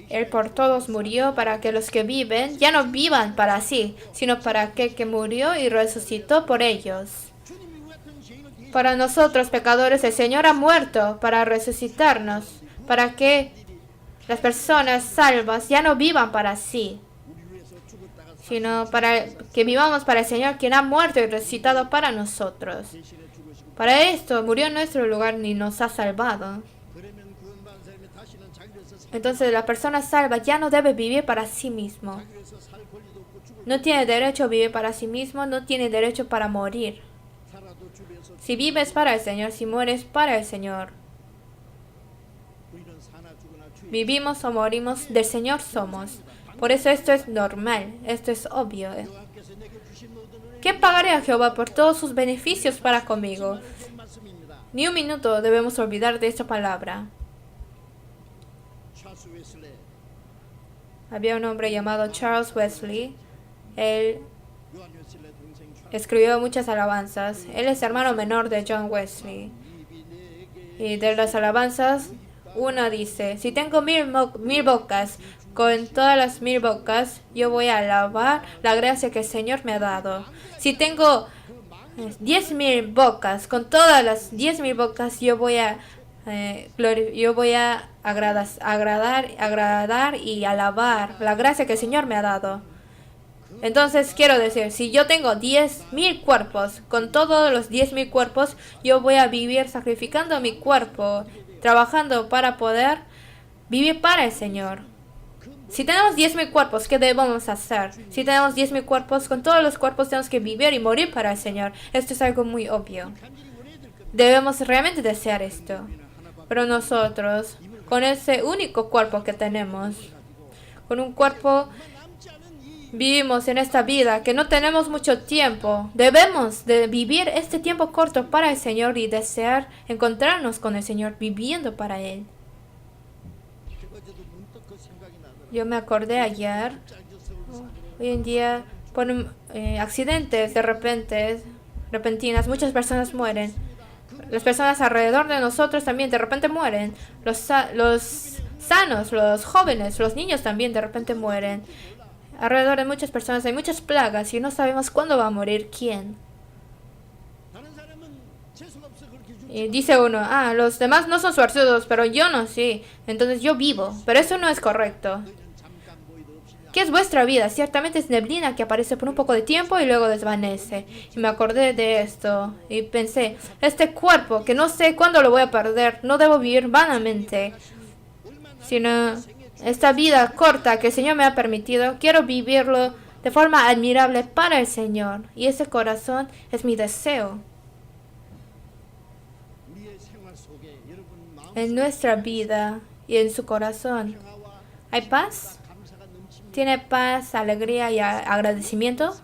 Él por todos murió para que los que viven ya no vivan para sí, sino para aquel que murió y resucitó por ellos. Para nosotros pecadores el Señor ha muerto para resucitarnos, para que las personas salvas ya no vivan para sí, sino para que vivamos para el Señor, quien ha muerto y resucitado para nosotros. Para esto murió en nuestro lugar y nos ha salvado. Entonces la persona salva ya no debe vivir para sí mismo. No tiene derecho a vivir para sí mismo, no tiene derecho para morir. Si vives para el Señor, si mueres para el Señor. Vivimos o morimos, del Señor somos. Por eso esto es normal, esto es obvio. ¿Qué pagaré a Jehová por todos sus beneficios para conmigo? Ni un minuto debemos olvidar de esta palabra. Había un hombre llamado Charles Wesley. Él escribió muchas alabanzas. Él es hermano menor de John Wesley. Y de las alabanzas, una dice, si tengo mil bocas, con todas las 1000 bocas, yo voy a alabar la gracia que el Señor me ha dado. Si tengo 10,000 bocas, con todas las 10,000 bocas, yo voy a agradar y alabar la gracia que el Señor me ha dado. Entonces quiero decir, si yo tengo 10,000 cuerpos, con todos los 10,000 cuerpos, yo voy a vivir sacrificando mi cuerpo, trabajando para poder vivir para el Señor. Si tenemos 10,000 cuerpos, ¿qué debemos hacer? Si tenemos 10,000 cuerpos, con todos los cuerpos tenemos que vivir y morir para el Señor. Esto es algo muy obvio. Debemos realmente desear esto. Pero nosotros, con ese único cuerpo que tenemos, con un cuerpo vivimos en esta vida, que no tenemos mucho tiempo. Debemos de vivir este tiempo corto para el Señor y desear encontrarnos con el Señor viviendo para Él. Yo me acordé ayer, hoy en día por accidentes de repentinas, muchas personas mueren. Las personas alrededor de nosotros también de repente mueren. Los sanos, los jóvenes, los niños también de repente mueren. Alrededor de muchas personas hay muchas plagas y no sabemos cuándo va a morir quién. Y dice uno, los demás no son suertudos, pero yo no, sí. Entonces yo vivo, pero eso no es correcto. ¿Qué es vuestra vida? Ciertamente es neblina que aparece por un poco de tiempo y luego desvanece. Y me acordé de esto y pensé, este cuerpo que no sé cuándo lo voy a perder, no debo vivir vanamente, sino esta vida corta que el Señor me ha permitido, quiero vivirlo de forma admirable para el Señor. Y ese corazón es mi deseo. En nuestra vida y en su corazón, ¿hay paz? ¿Tiene paz, alegría y agradecimiento?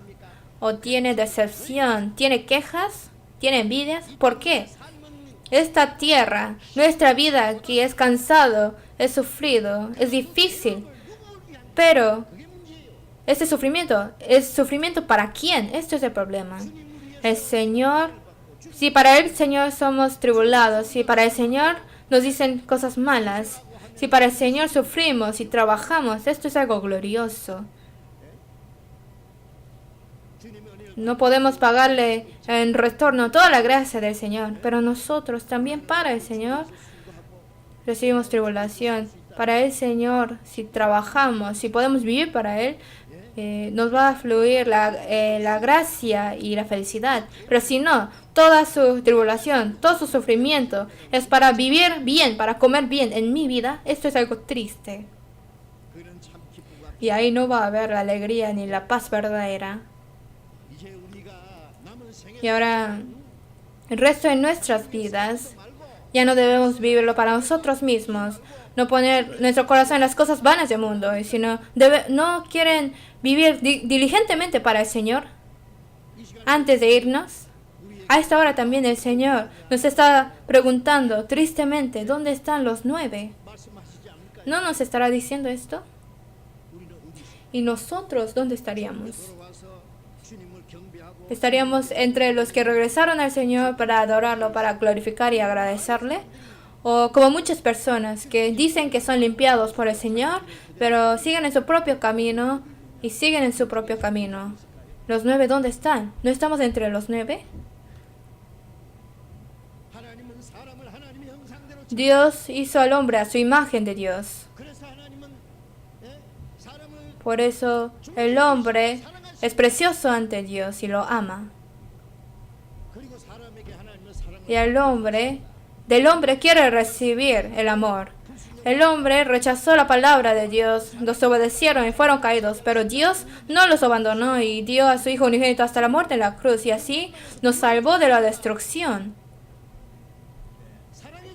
¿O tiene decepción? ¿Tiene quejas? ¿Tiene envidias? ¿Por qué? Esta tierra, nuestra vida, que es cansado, es sufrido, es difícil. Pero este sufrimiento, ¿es sufrimiento para quién? Esto es el problema. El Señor, si para el Señor somos tribulados, si para el Señor nos dicen cosas malas, si para el Señor sufrimos y trabajamos, esto es algo glorioso. No podemos pagarle en retorno toda la gracia del Señor, pero nosotros también para el Señor recibimos tribulación. Para el Señor, si trabajamos, si podemos vivir para Él, nos va a fluir la gracia y la felicidad. Pero si no, toda su tribulación, todo su sufrimiento es para vivir bien, para comer bien en mi vida, esto es algo triste. Y ahí no va a haber la alegría ni la paz verdadera. Y ahora, el resto de nuestras vidas, ya no debemos vivirlo para nosotros mismos, no poner nuestro corazón en las cosas vanas del mundo, sino no quieren vivir diligentemente para el Señor. Antes de irnos, a esta hora también el Señor nos está preguntando tristemente, ¿dónde están los 9? ¿No nos estará diciendo esto? ¿Y nosotros dónde estaríamos? ¿Estaríamos entre los que regresaron al Señor para adorarlo, para glorificar y agradecerle? O como muchas personas que dicen que son limpiados por el Señor, pero siguen en su propio camino y siguen en su propio camino. ¿Los 9 dónde están? ¿No estamos entre los 9? Dios hizo al hombre a su imagen de Dios. Por eso el hombre es precioso ante Dios y lo ama. Y del hombre quiere recibir el amor. El hombre rechazó la palabra de Dios, desobedecieron y fueron caídos, pero Dios no los abandonó y dio a su Hijo unigénito hasta la muerte en la cruz y así nos salvó de la destrucción.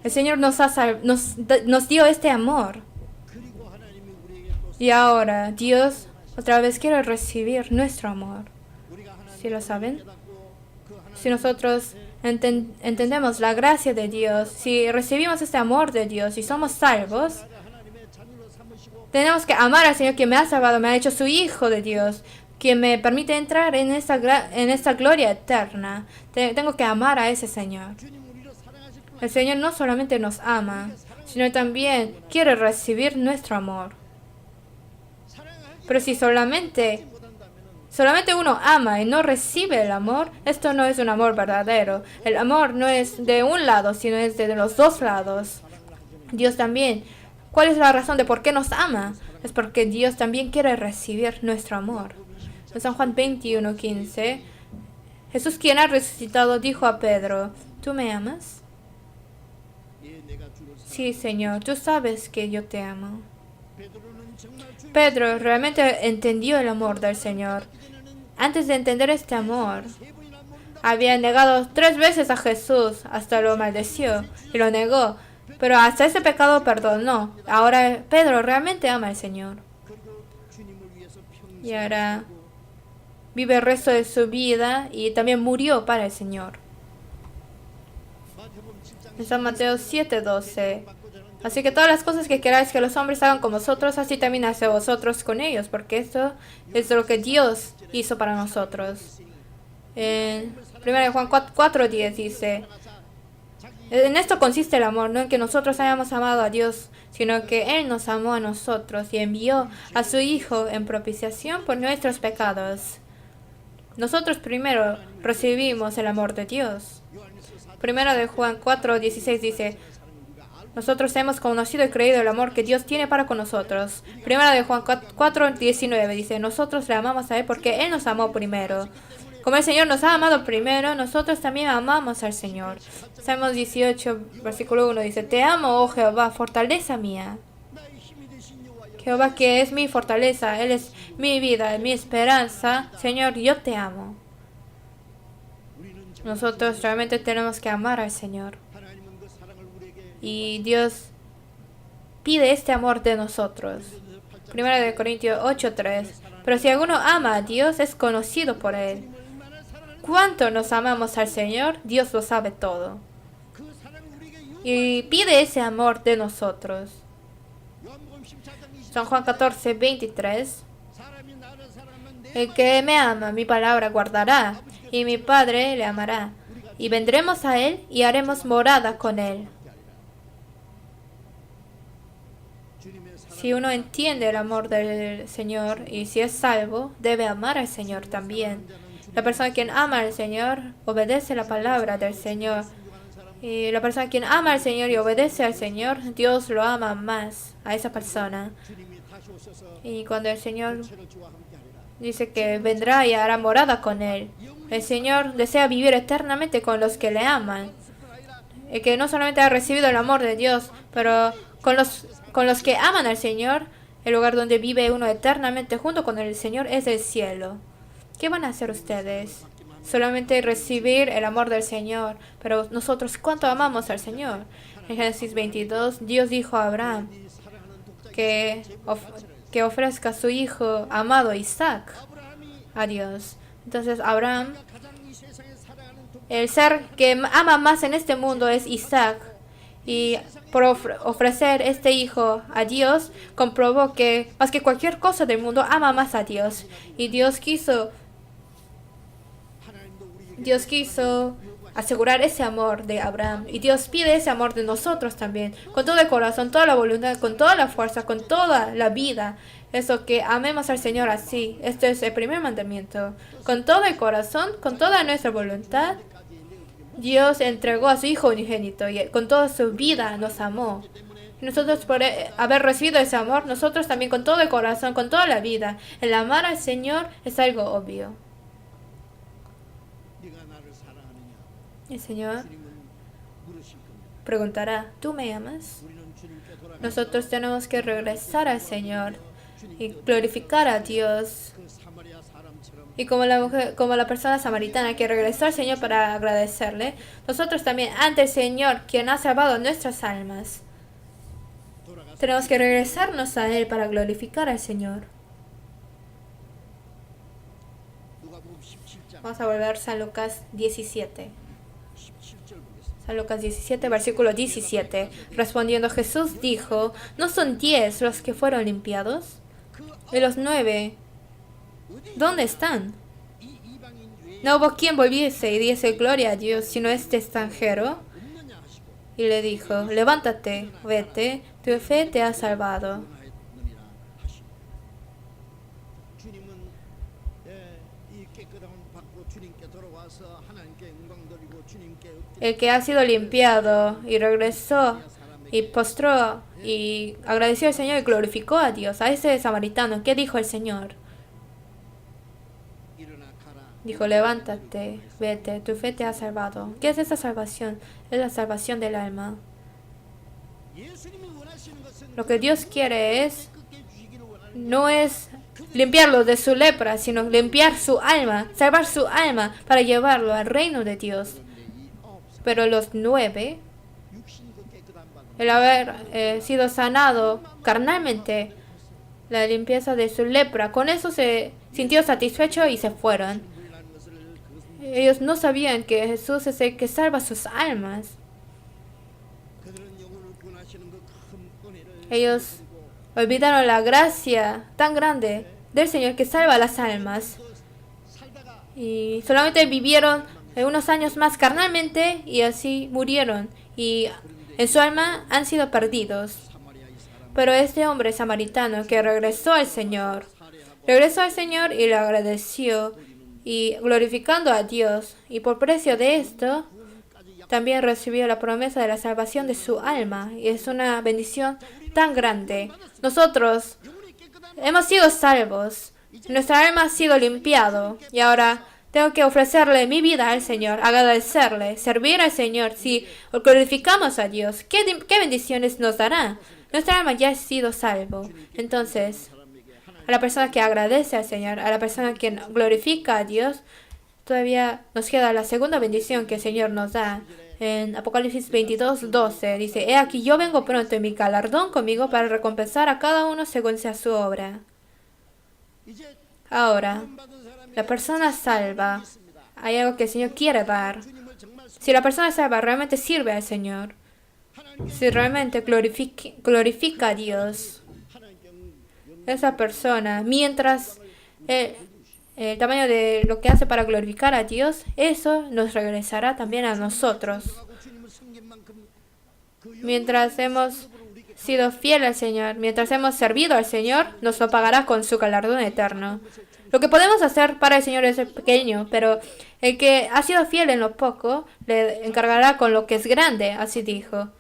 El Señor nos dio este amor. Y ahora Dios otra vez quiere recibir nuestro amor. ¿Sí lo saben? Si nosotros entendemos la gracia de Dios, si recibimos este amor de Dios y somos salvos, tenemos que amar al Señor que me ha salvado, me ha hecho su Hijo de Dios, que me permite entrar en esta gloria eterna. Tengo que amar a ese Señor. El Señor no solamente nos ama, sino también quiere recibir nuestro amor. Pero si solamente uno ama y no recibe el amor, esto no es un amor verdadero. El amor no es de un lado, sino es de los dos lados. Dios también. ¿Cuál es la razón de por qué nos ama? Es porque Dios también quiere recibir nuestro amor. En San Juan 21:15, Jesús, quien ha resucitado, dijo a Pedro, ¿tú me amas? Sí, Señor, tú sabes que yo te amo. Pedro realmente entendió el amor del Señor. Antes de entender este amor, había negado 3 veces a Jesús, hasta lo maldeció y lo negó. Pero hasta ese pecado perdonó. Ahora Pedro realmente ama al Señor. y ahora vive el resto de su vida y también murió para el Señor. En San Mateo 7:12. Así que todas las cosas que queráis que los hombres hagan con vosotros, así también haced vosotros con ellos, porque esto es lo que Dios hizo para nosotros. En 1 Juan 4:10 dice: en esto consiste el amor, no en que nosotros hayamos amado a Dios, sino que Él nos amó a nosotros y envió a su Hijo en propiciación por nuestros pecados. Nosotros primero recibimos el amor de Dios. 1 Juan 4:16 dice: nosotros hemos conocido y creído el amor que Dios tiene para con nosotros. 1 Juan 4:19 dice: nosotros le amamos a Él porque Él nos amó primero. Como el Señor nos ha amado primero, nosotros también amamos al Señor. Salmos 18, versículo 1 dice: te amo, oh Jehová, fortaleza mía. Jehová, que es mi fortaleza, Él es mi vida, mi esperanza. Señor, yo te amo. Nosotros realmente tenemos que amar al Señor. Y Dios pide este amor de nosotros. 1 Corintios 8:3. Pero si alguno ama a Dios, es conocido por Él. ¿Cuánto nos amamos al Señor? Dios lo sabe todo. Y pide ese amor de nosotros. San Juan 14:23. El que me ama, mi palabra guardará, y mi Padre le amará. Y vendremos a Él y haremos morada con Él. Si uno entiende el amor del Señor y si es salvo, debe amar al Señor también. La persona quien ama al Señor obedece la palabra del Señor. Y la persona quien ama al Señor y obedece al Señor, Dios lo ama más a esa persona. Y cuando el Señor dice que vendrá y hará morada con Él, el Señor desea vivir eternamente con los que le aman. Y que no solamente ha recibido el amor de Dios, pero con los que aman al Señor, el lugar donde vive uno eternamente junto con el Señor es el cielo. ¿Qué van a hacer ustedes? Solamente recibir el amor del Señor. Pero nosotros, ¿cuánto amamos al Señor? En Génesis 22, Dios dijo a Abraham que ofrezca a su hijo amado Isaac a Dios. Entonces Abraham, el ser que ama más en este mundo es Isaac. Y por ofrecer este hijo a Dios, comprobó que más que cualquier cosa del mundo ama más a Dios. Y Dios quiso asegurar ese amor de Abraham. Y Dios pide ese amor de nosotros también. Con todo el corazón, toda la voluntad, con toda la fuerza, con toda la vida. Eso, que amemos al Señor así. Este es el primer mandamiento. Con todo el corazón, con toda nuestra voluntad. Dios entregó a su Hijo unigénito y con toda su vida nos amó. Y nosotros, por haber recibido ese amor, nosotros también con todo el corazón, con toda la vida. El amar al Señor es algo obvio. El Señor preguntará: ¿tú me amas? Nosotros tenemos que regresar al Señor y glorificar a Dios. Y como la persona samaritana que regresó al Señor para agradecerle, nosotros también ante el Señor, quien ha salvado nuestras almas, tenemos que regresarnos a Él para glorificar al Señor. Vamos a volver a San Lucas 17. San Lucas 17, versículo 17. Respondiendo Jesús dijo: ¿no son 10 los que fueron limpiados? ¿Y los 9? ¿Dónde están? No hubo quien volviese y diese gloria a Dios, sino este extranjero. Y le dijo: levántate, vete, tu fe te ha salvado. El que ha sido limpiado y regresó y postró y agradeció al Señor y glorificó a Dios. A ese samaritano, ¿qué dijo el Señor? Dijo: levántate, vete, tu fe te ha salvado. ¿Qué es esa salvación? Es la salvación del alma. Lo que Dios quiere no es limpiarlo de su lepra, sino limpiar su alma, salvar su alma para llevarlo al reino de Dios. Pero los 9, el haber sido sanado carnalmente, la limpieza de su lepra. Con eso se sintió satisfecho y se fueron. Ellos no sabían que Jesús es el que salva sus almas. Ellos olvidaron la gracia tan grande del Señor que salva las almas. Y solamente vivieron unos años más carnalmente y así murieron. Y en su alma han sido perdidos. Pero este hombre samaritano que regresó al Señor y le agradeció y glorificando a Dios. Y por precio de esto, también recibió la promesa de la salvación de su alma. Y es una bendición tan grande. Nosotros hemos sido salvos. Nuestra alma ha sido limpiado. Y ahora tengo que ofrecerle mi vida al Señor, agradecerle, servir al Señor. Si glorificamos a Dios, ¿qué bendiciones nos dará? Nuestra alma ya ha sido salvo. Entonces, a la persona que agradece al Señor, a la persona que glorifica a Dios, todavía nos queda la segunda bendición que el Señor nos da. En Apocalipsis 22:12 dice: He aquí yo vengo pronto y mi galardón conmigo para recompensar a cada uno según sea su obra. Ahora, la persona salva, hay algo que el Señor quiere dar. Si la persona salva realmente sirve al Señor, si realmente glorifica a Dios, esa persona, mientras el tamaño de lo que hace para glorificar a Dios, eso nos regresará también a nosotros. Mientras hemos sido fieles al Señor, mientras hemos servido al Señor, nos lo pagará con su galardón eterno. Lo que podemos hacer para el Señor es pequeño, pero el que ha sido fiel en lo poco, le encargará con lo que es grande, así dijo.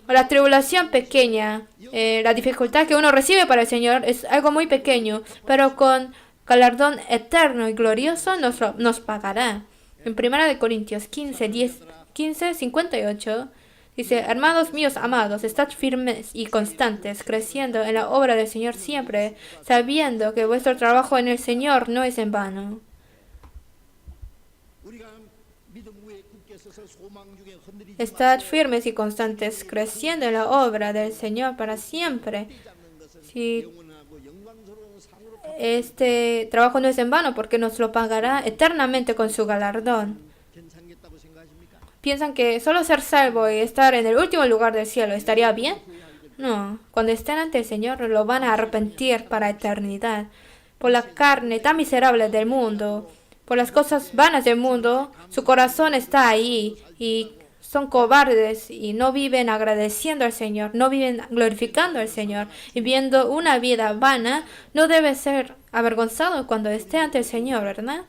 La tribulación pequeña, la dificultad que uno recibe para el Señor es algo muy pequeño, pero con galardón eterno y glorioso nos pagará. En 1 Corintios 15:58 dice: Hermanos míos amados, estad firmes y constantes, creciendo en la obra del Señor siempre, sabiendo que vuestro trabajo en el Señor no es en vano. Estad firmes y constantes, creciendo en la obra del Señor para siempre. Si este trabajo no es en vano, porque nos lo pagará eternamente con su galardón. ¿Piensan que solo ser salvo y estar en el último lugar del cielo estaría bien? No, cuando estén ante el Señor lo van a arrepentir para eternidad. Por la carne tan miserable del mundo, por las cosas vanas del mundo, su corazón está ahí y son cobardes y no viven agradeciendo al Señor, no viven glorificando al Señor. Y viendo una vida vana, no debe ser avergonzado cuando esté ante el Señor, ¿verdad?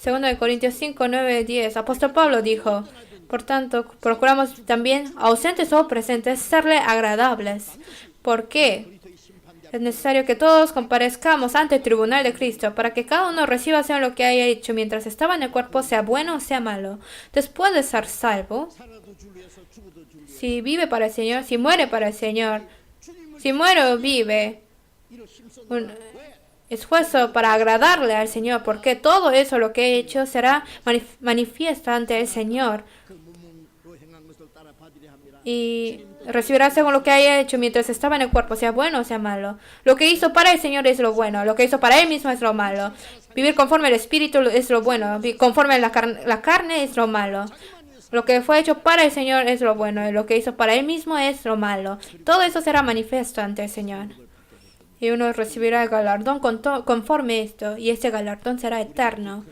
2 Corintios 5:9-10, apóstol Pablo dijo: Por tanto, procuramos también, ausentes o presentes, serle agradables. ¿Por qué? Es necesario que todos comparezcamos ante el tribunal de Cristo, para que cada uno reciba según lo que haya hecho mientras estaba en el cuerpo, sea bueno o sea malo. Después de ser salvo, si vive para el Señor, si muere para el Señor, si muere o vive, un esfuerzo para agradarle al Señor, porque todo eso lo que he hecho será manifiesto ante el Señor. Y recibirá según lo que haya hecho mientras estaba en el cuerpo, sea bueno o sea malo. Lo que hizo para el Señor es lo bueno, lo que hizo para Él mismo es lo malo. Vivir conforme al Espíritu es lo bueno, conforme a la carne es lo malo. Lo que fue hecho para el Señor es lo bueno, y lo que hizo para Él mismo es lo malo. Todo eso será manifiesto ante el Señor. Y uno recibirá el galardón conforme a esto, y este galardón será eterno.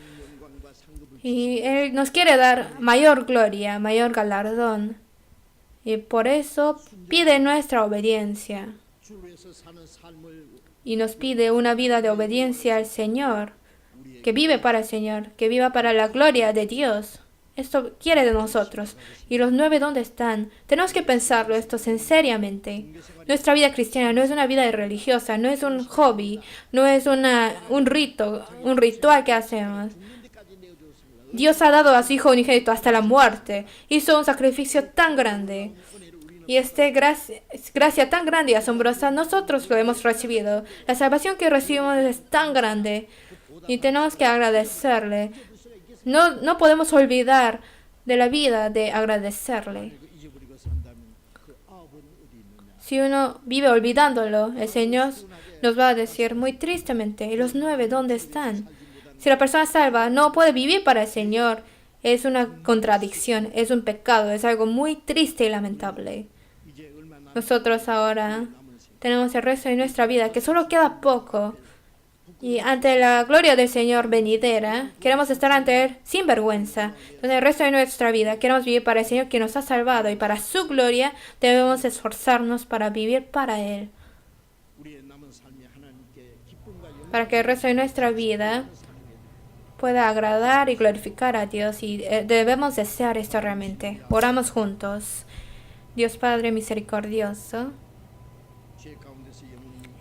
Y Él nos quiere dar mayor gloria, mayor galardón. Y por eso pide nuestra obediencia. Y nos pide una vida de obediencia al Señor, que vive para el Señor, que viva para la gloria de Dios. Esto quiere de nosotros. ¿Y los 9 dónde están? Tenemos que pensarlo esto seriamente. Nuestra vida cristiana no es una vida religiosa, no es un hobby, no es un ritual que hacemos. Dios ha dado a su Hijo unigénito hasta la muerte. Hizo un sacrificio tan grande. Y gracia tan grande y asombrosa, nosotros lo hemos recibido. La salvación que recibimos es tan grande. Y tenemos que agradecerle. No podemos olvidar de la vida de agradecerle. Si uno vive olvidándolo, el Señor nos va a decir muy tristemente, ¿y los 9 dónde están? Si la persona salva no puede vivir para el Señor, es una contradicción, es un pecado, es algo muy triste y lamentable. Nosotros ahora tenemos el resto de nuestra vida, que solo queda poco. Y ante la gloria del Señor venidera, queremos estar ante Él sin vergüenza. Entonces el resto de nuestra vida queremos vivir para el Señor que nos ha salvado y para su gloria debemos esforzarnos para vivir para Él. Para que el resto de nuestra vida pueda agradar y glorificar a Dios y debemos desear esto realmente. Oramos juntos. Dios Padre misericordioso,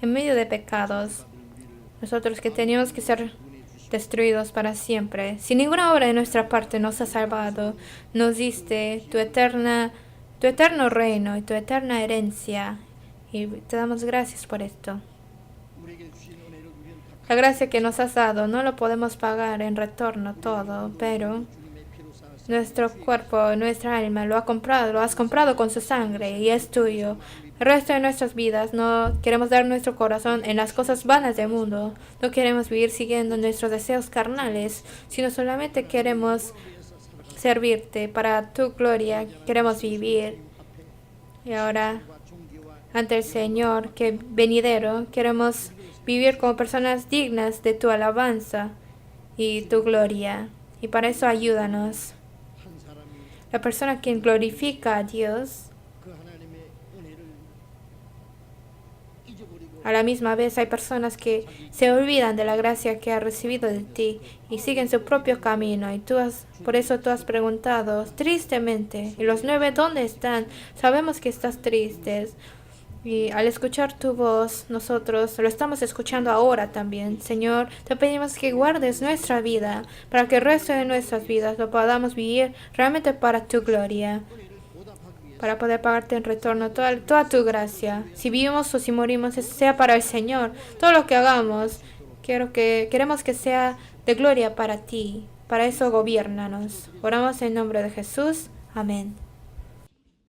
en medio de pecados, nosotros que teníamos que ser destruidos para siempre, sin ninguna obra de nuestra parte nos has salvado, nos diste tu eterno reino y tu eterna herencia, y te damos gracias por esto. La gracia que nos has dado no lo podemos pagar en retorno todo, pero nuestro cuerpo, nuestra alma lo has comprado con su sangre y es tuyo. El resto de nuestras vidas no queremos dar nuestro corazón en las cosas vanas del mundo. No queremos vivir siguiendo nuestros deseos carnales, sino solamente queremos servirte para tu gloria. Queremos vivir. Y ahora, ante el Señor que venidero, queremos vivir como personas dignas de tu alabanza y tu gloria. Y para eso ayúdanos. La persona quien glorifica a Dios, a la misma vez hay personas que se olvidan de la gracia que ha recibido de ti y siguen su propio camino. Y por eso tú has preguntado tristemente, ¿y los 9 dónde están? Sabemos que estás tristes. Y al escuchar tu voz, nosotros lo estamos escuchando ahora también. Señor, te pedimos que guardes nuestra vida para que el resto de nuestras vidas lo podamos vivir realmente para tu gloria, para poder pagarte en retorno toda tu gracia. Si vivimos o si morimos, sea para el Señor. Todo lo que hagamos, queremos que sea de gloria para ti. Para eso gobiérnanos. Oramos en nombre de Jesús. Amén.